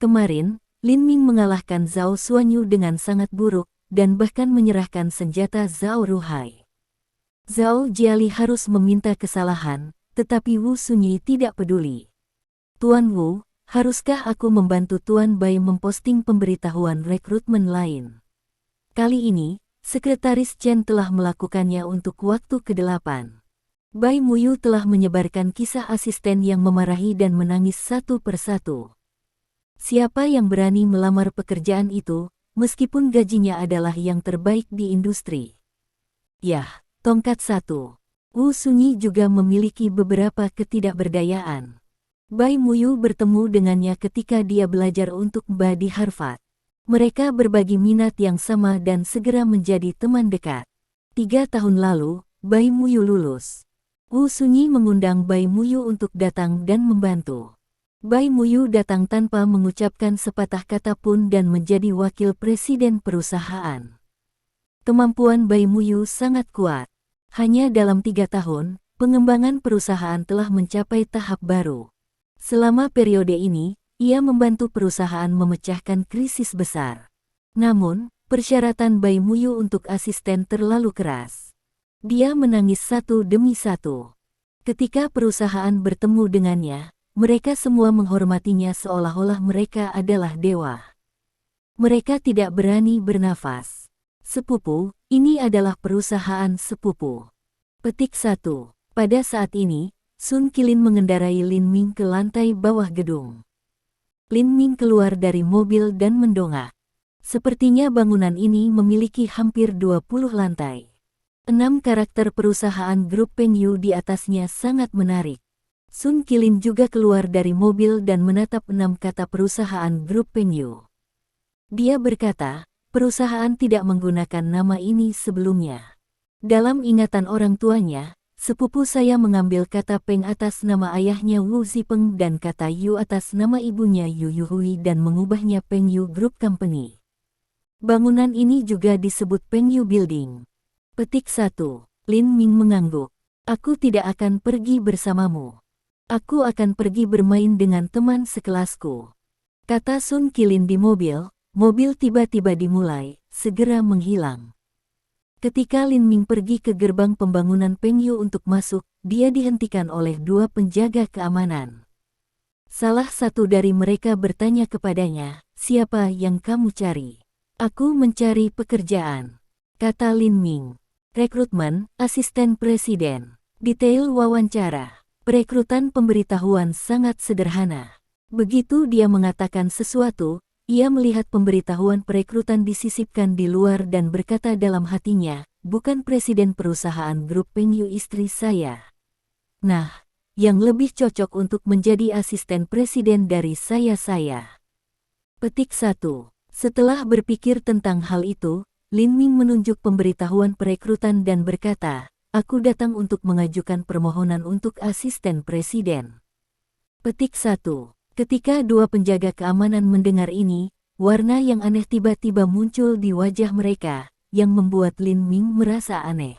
Kemarin, Lin Ming mengalahkan Zhao Xuanyu dengan sangat buruk, dan bahkan menyerahkan senjata Zhao Ruhai. Zhao Jiali harus meminta kesalahan, tetapi Wu Sunyi tidak peduli. Tuan Wu, haruskah aku membantu Tuan Bai memposting pemberitahuan rekrutmen lain? Kali ini, sekretaris Chen telah melakukannya untuk waktu ke-8. Bai Muyu telah menyebarkan kisah asisten yang memarahi dan menangis satu persatu. Siapa yang berani melamar pekerjaan itu, meskipun gajinya adalah yang terbaik di industri? Yah, tongkat 1. Wu Sunyi juga memiliki beberapa ketidakberdayaan. Bai Muyu bertemu dengannya ketika dia belajar untuk Ba di Harvard. Mereka berbagi minat yang sama dan segera menjadi teman dekat. 3 tahun lalu, Bai Muyu lulus. Wu Sunyi mengundang Bai Muyu untuk datang dan membantu. Bai Muyu datang tanpa mengucapkan sepatah kata pun dan menjadi wakil presiden perusahaan. Kemampuan Bai Muyu sangat kuat. Hanya dalam 3 tahun, pengembangan perusahaan telah mencapai tahap baru. Selama periode ini, ia membantu perusahaan memecahkan krisis besar. Namun, persyaratan Bai Muyu untuk asisten terlalu keras. Dia menangis satu demi satu. Ketika perusahaan bertemu dengannya, mereka semua menghormatinya seolah-olah mereka adalah dewa. Mereka tidak berani bernafas. Sepupu, ini adalah perusahaan sepupu. Petik 1. Pada saat ini, Sun Qilin mengendarai Lin Ming ke lantai bawah gedung. Lin Ming keluar dari mobil dan mendongak. Sepertinya bangunan ini memiliki hampir 20 lantai. 6 karakter perusahaan grup Pengyu di atasnya sangat menarik. Sun Qilin juga keluar dari mobil dan menatap 6 kata perusahaan grup Pengyu. Dia berkata, perusahaan tidak menggunakan nama ini sebelumnya. Dalam ingatan orang tuanya, sepupu saya mengambil kata Peng atas nama ayahnya Wu Zipeng dan kata Yu atas nama ibunya Yu Yuhui dan mengubahnya Pengyu Group Company. Bangunan ini juga disebut Pengyu Building. Petik 1. Lin Ming mengangguk. Aku tidak akan pergi bersamamu. Aku akan pergi bermain dengan teman sekelasku. Kata Sun Qilin di mobil. Mobil tiba-tiba dimulai, segera menghilang. Ketika Lin Ming pergi ke gerbang pembangunan Pengyu untuk masuk, dia dihentikan oleh dua penjaga keamanan. Salah satu dari mereka bertanya kepadanya, "Siapa yang kamu cari?" "Aku mencari pekerjaan," kata Lin Ming. "Rekrutmen, asisten presiden." Detail wawancara. Perekrutan pemberitahuan sangat sederhana. Begitu dia mengatakan sesuatu, ia melihat pemberitahuan perekrutan disisipkan di luar dan berkata dalam hatinya, "Bukan presiden perusahaan grup Pengyu istri saya. Nah, yang lebih cocok untuk menjadi asisten presiden dari saya." Petik 1. Setelah berpikir tentang hal itu, Lin Ming menunjuk pemberitahuan perekrutan dan berkata, "Aku datang untuk mengajukan permohonan untuk asisten presiden." Petik 1. Ketika dua penjaga keamanan mendengar ini, warna yang aneh tiba-tiba muncul di wajah mereka, yang membuat Lin Ming merasa aneh.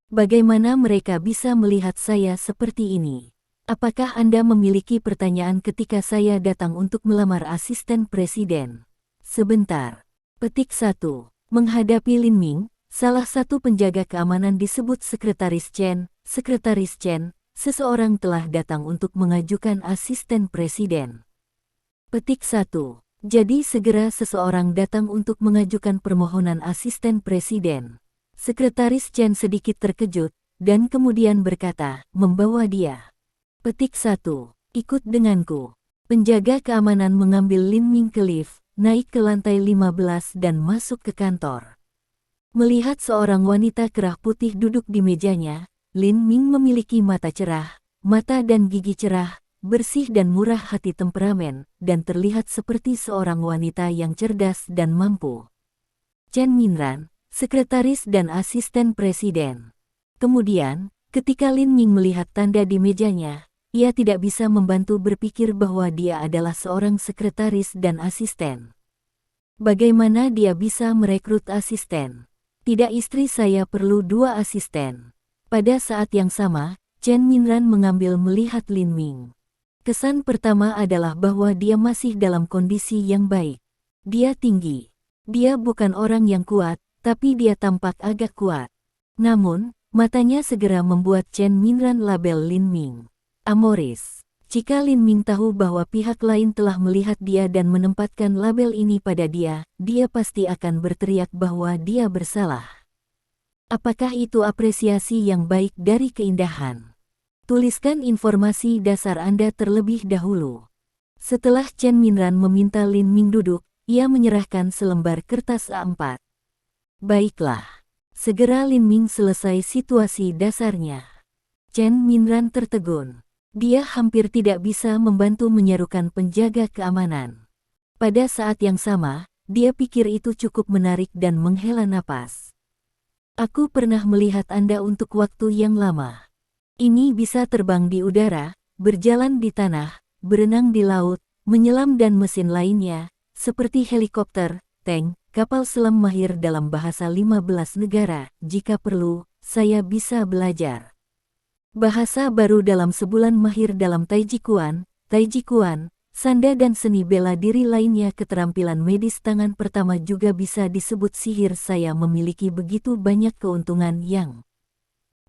"Bagaimana mereka bisa melihat saya seperti ini? Apakah Anda memiliki pertanyaan ketika saya datang untuk melamar asisten presiden?" Sebentar. Petik 1. Menghadapi Lin Ming, salah satu penjaga keamanan disebut Sekretaris Chen. Sekretaris Chen, seseorang telah datang untuk mengajukan asisten presiden. Petik 1. Jadi segera seseorang datang untuk mengajukan permohonan asisten presiden. Sekretaris Chen sedikit terkejut, dan kemudian berkata, "Membawa dia." Petik 1. Ikut denganku. Penjaga keamanan mengambil Lin Ming ke lift, naik ke lantai 15 dan masuk ke kantor. Melihat seorang wanita kerah putih duduk di mejanya, Lin Ming memiliki mata cerah, mata dan gigi cerah, bersih dan murah hati temperamen, dan terlihat seperti seorang wanita yang cerdas dan mampu. Chen Minran, sekretaris dan asisten presiden. Kemudian, ketika Lin Ming melihat tanda di mejanya, ia tidak bisa membantu berpikir bahwa dia adalah seorang sekretaris dan asisten. Bagaimana dia bisa merekrut asisten? "Tidak, istri saya perlu 2 asisten." Pada saat yang sama, Chen Minran mengambil melihat Lin Ming. Kesan pertama adalah bahwa dia masih dalam kondisi yang baik. Dia tinggi. Dia bukan orang yang kuat, tapi dia tampak agak kuat. Namun, matanya segera membuat Chen Minran label Lin Ming amoris. Jika Lin Ming tahu bahwa pihak lain telah melihat dia dan menempatkan label ini pada dia, dia pasti akan berteriak bahwa dia bersalah. Apakah itu apresiasi yang baik dari keindahan? Tuliskan informasi dasar Anda terlebih dahulu. Setelah Chen Minran meminta Lin Ming duduk, ia menyerahkan selembar kertas A4. "Baiklah." Segera Lin Ming selesai situasi dasarnya. Chen Minran tertegun. Dia hampir tidak bisa membantu menyerukan penjaga keamanan. Pada saat yang sama, dia pikir itu cukup menarik dan menghela napas. "Aku pernah melihat Anda untuk waktu yang lama. Ini bisa terbang di udara, berjalan di tanah, berenang di laut, menyelam dan mesin lainnya, seperti helikopter, tank, kapal selam mahir dalam bahasa 15 negara. Jika perlu, saya bisa belajar bahasa baru dalam sebulan, mahir dalam Taiji Chuan, sanda dan seni bela diri lainnya. Keterampilan medis tangan pertama juga bisa disebut sihir. Saya memiliki begitu banyak keuntungan yang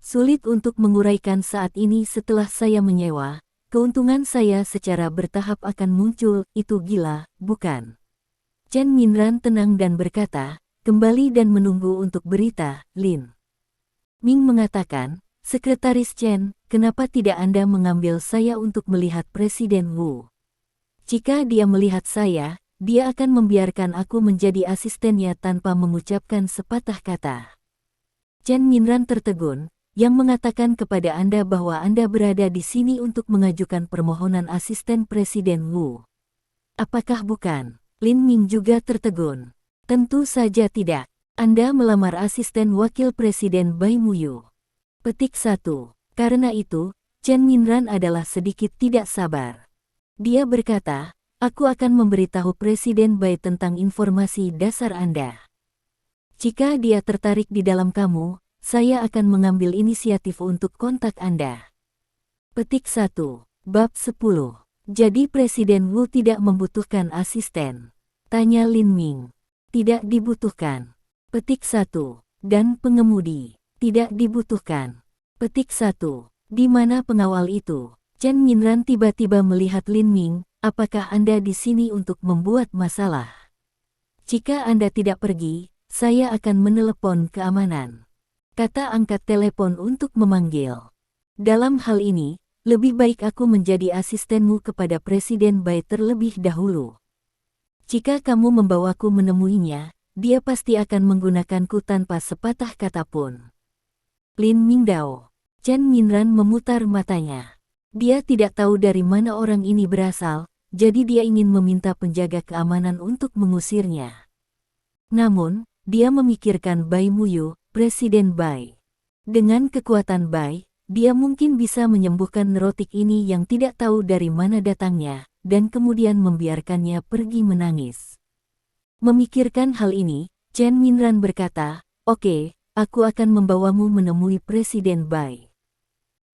sulit untuk menguraikan saat ini. Setelah saya menyewa, keuntungan saya secara bertahap akan muncul. Itu gila, bukan?" Chen Minran tenang dan berkata, "Kembali dan menunggu untuk berita, Lin." Ming mengatakan, "Sekretaris Chen, kenapa tidak Anda mengambil saya untuk melihat Presiden Wu? Jika dia melihat saya, dia akan membiarkan aku menjadi asistennya tanpa mengucapkan sepatah kata." Chen Minran tertegun, "Yang mengatakan kepada Anda bahwa Anda berada di sini untuk mengajukan permohonan asisten Presiden Wu. Apakah bukan?" Lin Ming juga tertegun. "Tentu saja tidak. Anda melamar asisten wakil presiden Bai Muyu." Petik 1. Karena itu, Chen Minran adalah sedikit tidak sabar. Dia berkata, "Aku akan memberitahu Presiden Bai tentang informasi dasar Anda. Jika dia tertarik di dalam kamu, saya akan mengambil inisiatif untuk kontak Anda." Petik 1. Bab 10. Jadi Presiden Wu tidak membutuhkan asisten? Tanya Lin Ming. Tidak dibutuhkan. Petik 1. Dan pengemudi. Tidak dibutuhkan. Petik 1. Di mana pengawal itu? Chen Minran tiba-tiba melihat Lin Ming. Apakah Anda di sini untuk membuat masalah? Jika Anda tidak pergi, saya akan menelepon keamanan. Kata angkat telepon untuk memanggil. Dalam hal ini, lebih baik aku menjadi asistenmu kepada Presiden Bai terlebih dahulu. Jika kamu membawaku menemuinya, dia pasti akan menggunakanku tanpa sepatah kata pun. Lin Mingdao. Chen Minran memutar matanya. Dia tidak tahu dari mana orang ini berasal, jadi dia ingin meminta penjaga keamanan untuk mengusirnya. Namun, dia memikirkan Bai Muyu, Presiden Bai. Dengan kekuatan Bai, dia mungkin bisa menyembuhkan neurotik ini yang tidak tahu dari mana datangnya, dan kemudian membiarkannya pergi menangis. Memikirkan hal ini, Chen Minran berkata, "Oke, aku akan membawamu menemui Presiden Bai."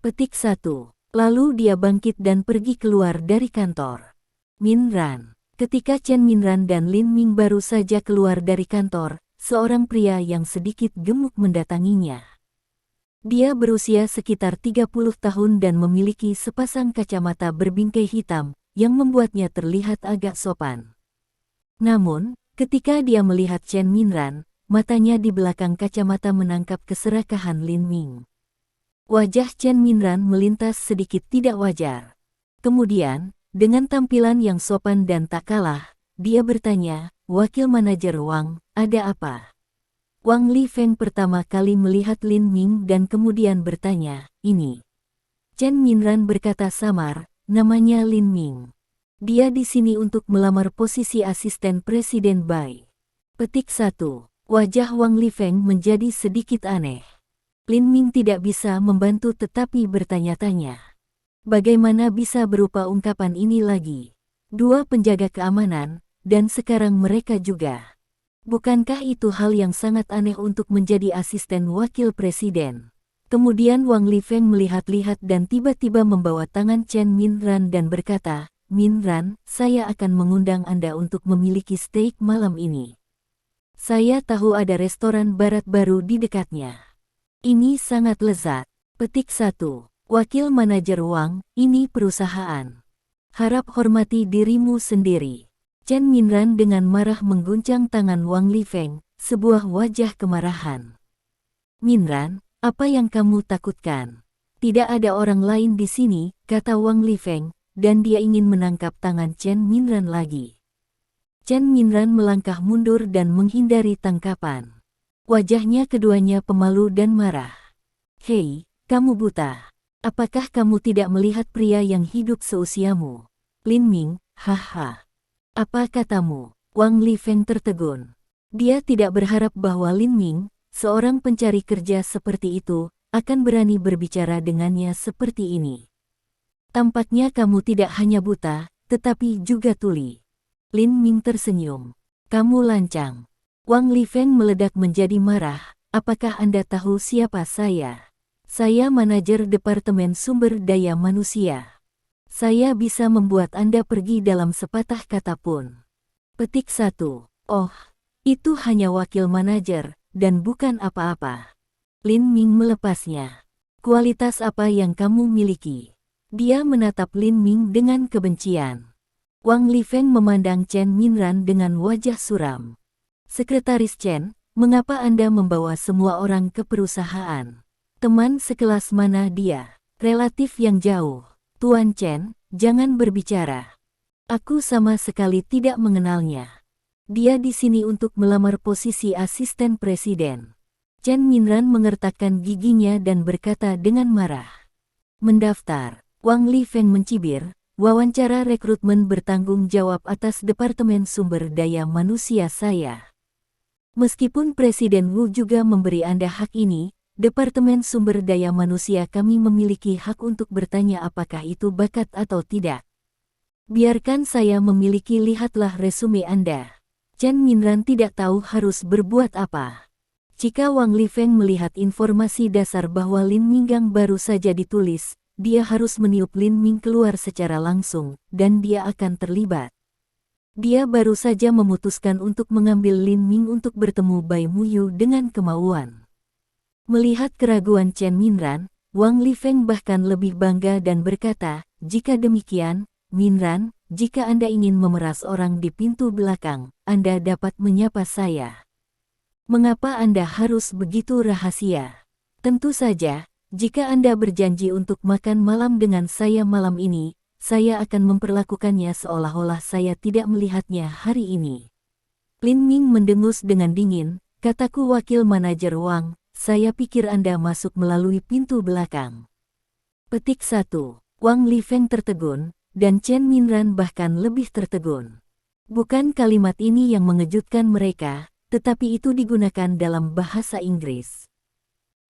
Petik 1. Lalu dia bangkit dan pergi keluar dari kantor. Minran. Ketika Chen Minran dan Lin Ming baru saja keluar dari kantor, seorang pria yang sedikit gemuk mendatanginya. Dia berusia sekitar 30 tahun dan memiliki sepasang kacamata berbingkai hitam, yang membuatnya terlihat agak sopan. Namun, ketika dia melihat Chen Minran, matanya di belakang kacamata menangkap keserakahan Lin Ming. Wajah Chen Minran melintas sedikit tidak wajar. Kemudian, dengan tampilan yang sopan dan tak kalah, dia bertanya, "Wakil manajer Wang, ada apa?" Wang Lifeng pertama kali melihat Lin Ming dan kemudian bertanya, "Ini." Chen Minran berkata samar, "Namanya Lin Ming. Dia di sini untuk melamar posisi asisten Presiden Bai." Petik 1. Wajah Wang Lifeng menjadi sedikit aneh. Lin Ming tidak bisa membantu tetapi bertanya-tanya. Bagaimana bisa berupa ungkapan ini lagi? Dua penjaga keamanan, dan sekarang mereka juga. Bukankah itu hal yang sangat aneh untuk menjadi asisten wakil presiden? Kemudian Wang Lifeng melihat-lihat dan tiba-tiba membawa tangan Chen Minran dan berkata, "Minran, saya akan mengundang Anda untuk memiliki steak malam ini. Saya tahu ada restoran barat baru di dekatnya. Ini sangat lezat." Petik 1. Wakil manajer Wang, ini perusahaan. Harap hormati dirimu sendiri. Chen Minran dengan marah mengguncang tangan Wang Lifeng, sebuah wajah kemarahan. "Minran, apa yang kamu takutkan? Tidak ada orang lain di sini," kata Wang Lifeng, dan dia ingin menangkap tangan Chen Minran lagi. Chen Minran melangkah mundur dan menghindari tangkapan. Wajahnya keduanya pemalu dan marah. "Hei, kamu buta. Apakah kamu tidak melihat pria yang hidup seusiamu? Lin Ming, haha. Apa katamu?" Wang Lifeng tertegun. Dia tidak berharap bahwa Lin Ming, seorang pencari kerja seperti itu, akan berani berbicara dengannya seperti ini. "Tampaknya kamu tidak hanya buta, tetapi juga tuli." Lin Ming tersenyum. "Kamu lancang." Wang Lifeng meledak menjadi marah. "Apakah Anda tahu siapa saya? Saya manajer Departemen Sumber Daya Manusia. Saya bisa membuat Anda pergi dalam sepatah kata pun." Petik 1. "Oh, itu hanya wakil manajer, dan bukan apa-apa." Lin Ming melepasnya. "Kualitas apa yang kamu miliki?" Dia menatap Lin Ming dengan kebencian. Wang Lifeng memandang Chen Minran dengan wajah suram. "Sekretaris Chen, mengapa Anda membawa semua orang ke perusahaan? Teman sekelas mana dia?" "Relatif yang jauh. Tuan Chen, jangan berbicara. Aku sama sekali tidak mengenalnya. Dia di sini untuk melamar posisi asisten presiden." Chen Minran mengertakkan giginya dan berkata dengan marah. "Mendaftar." Wang Lifeng mencibir, "Wawancara rekrutmen bertanggung jawab atas Departemen Sumber Daya Manusia saya. Meskipun Presiden Wu juga memberi Anda hak ini, Departemen Sumber Daya Manusia kami memiliki hak untuk bertanya apakah itu bakat atau tidak. Biarkan saya memiliki, lihatlah resume Anda." Chen Minran tidak tahu harus berbuat apa. Jika Wang Lifeng melihat informasi dasar bahwa Lin Minggang baru saja ditulis, dia harus meniup Lin Ming keluar secara langsung, dan dia akan terlibat. Dia baru saja memutuskan untuk mengambil Lin Ming untuk bertemu Bai Muyu dengan kemauan. Melihat keraguan Chen Minran, Wang Lifeng bahkan lebih bangga dan berkata, "Jika demikian, Minran, jika Anda ingin memeras orang di pintu belakang, Anda dapat menyapa saya. Mengapa Anda harus begitu rahasia? Tentu saja, jika Anda berjanji untuk makan malam dengan saya malam ini, saya akan memperlakukannya seolah-olah saya tidak melihatnya hari ini." Lin Ming mendengus dengan dingin, "Kataku wakil manajer Wang, saya pikir Anda masuk melalui pintu belakang." Petik 1. Wang Lifeng tertegun, dan Chen Minran bahkan lebih tertegun. Bukan kalimat ini yang mengejutkan mereka, tetapi itu digunakan dalam bahasa Inggris.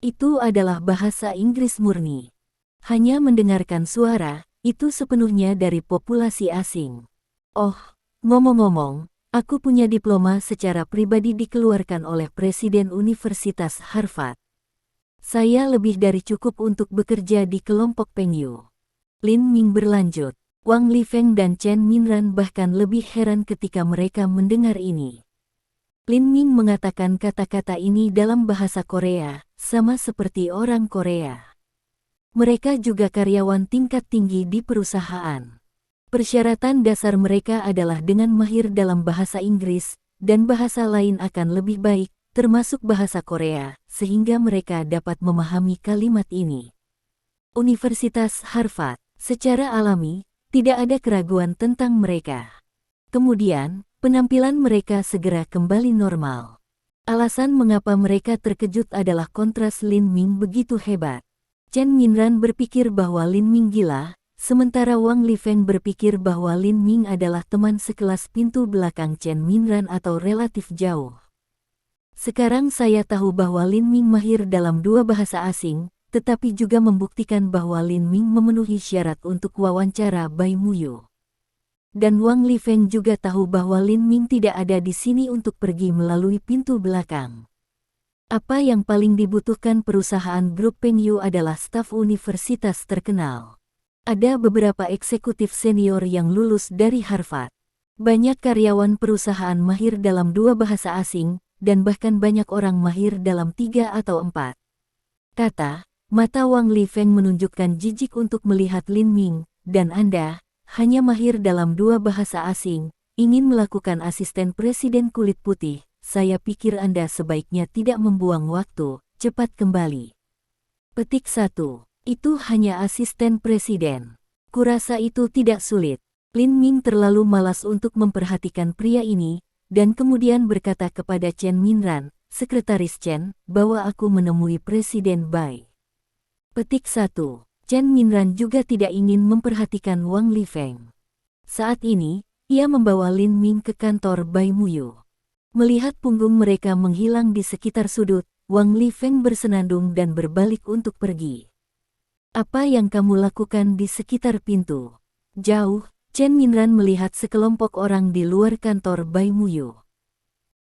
Itu adalah bahasa Inggris murni. Hanya mendengarkan suara, itu sepenuhnya dari populasi asing. Oh, ngomong-ngomong, aku punya diploma secara pribadi dikeluarkan oleh Presiden Universitas Harvard. Saya lebih dari cukup untuk bekerja di kelompok Pengyu. Lin Ming berlanjut. Wang Lifeng dan Chen Minran bahkan lebih heran ketika mereka mendengar ini. Lin Ming mengatakan kata-kata ini dalam bahasa Korea, sama seperti orang Korea. Mereka juga karyawan tingkat tinggi di perusahaan. Persyaratan dasar mereka adalah dengan mahir dalam bahasa Inggris, dan bahasa lain akan lebih baik, termasuk bahasa Korea, sehingga mereka dapat memahami kalimat ini. Universitas Harvard, secara alami, tidak ada keraguan tentang mereka. Kemudian, penampilan mereka segera kembali normal. Alasan mengapa mereka terkejut adalah kontras Lin Ming begitu hebat. Chen Minran berpikir bahwa Lin Ming gila, sementara Wang Lifeng berpikir bahwa Lin Ming adalah teman sekelas pintu belakang Chen Minran atau relatif jauh. Sekarang saya tahu bahwa Lin Ming mahir dalam dua bahasa asing, tetapi juga membuktikan bahwa Lin Ming memenuhi syarat untuk wawancara Bai Muyu. Dan Wang Lifeng juga tahu bahwa Lin Ming tidak ada di sini untuk pergi melalui pintu belakang. Apa yang paling dibutuhkan perusahaan grup Pengyu adalah staf universitas terkenal. Ada beberapa eksekutif senior yang lulus dari Harvard. Banyak karyawan perusahaan mahir dalam dua bahasa asing, dan bahkan banyak orang mahir dalam 3 atau 4. Kata, mata Wang Lifeng menunjukkan jijik untuk melihat Lin Ming, dan Anda, hanya mahir dalam 2 bahasa asing, ingin melakukan asisten presiden kulit putih, saya pikir Anda sebaiknya tidak membuang waktu, cepat kembali. Petik 1. Itu hanya asisten presiden. Kurasa itu tidak sulit. Lin Ming terlalu malas untuk memperhatikan pria ini, dan kemudian berkata kepada Chen Minran, "Sekretaris Chen, bawa aku menemui Presiden Bai." Petik 1. Chen Minran juga tidak ingin memperhatikan Wang Lifeng. Saat ini, ia membawa Lin Ming ke kantor Bai Muyu. Melihat punggung mereka menghilang di sekitar sudut, Wang Lifeng bersenandung dan berbalik untuk pergi. "Apa yang kamu lakukan di sekitar pintu?" Jauh, Chen Minran melihat sekelompok orang di luar kantor Bai Muyu.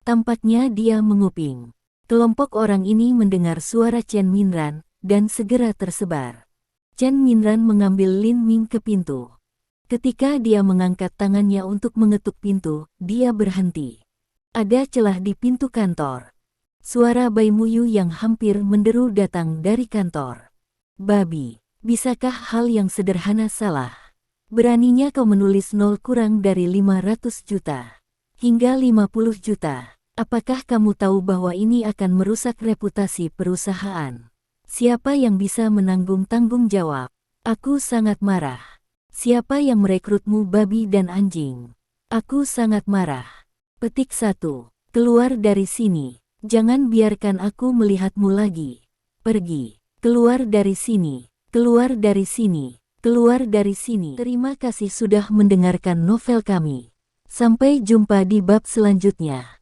Tampaknya dia menguping. Kelompok orang ini mendengar suara Chen Minran, dan segera tersebar. Chen Minran mengambil Lin Ming ke pintu. Ketika dia mengangkat tangannya untuk mengetuk pintu, dia berhenti. Ada celah di pintu kantor. Suara Bai Muyu yang hampir menderu datang dari kantor. "Babi, bisakah hal yang sederhana salah? Beraninya kau menulis 0 kurang dari 500 juta. Hingga 50 juta. Apakah kamu tahu bahwa ini akan merusak reputasi perusahaan? Siapa yang bisa menanggung tanggung jawab? Aku sangat marah. Siapa yang merekrutmu babi dan anjing? Aku sangat marah." Petik 1. Keluar dari sini. Jangan biarkan aku melihatmu lagi. Pergi. Keluar dari sini. Keluar dari sini. Keluar dari sini. Terima kasih sudah mendengarkan novel kami. Sampai jumpa di bab selanjutnya.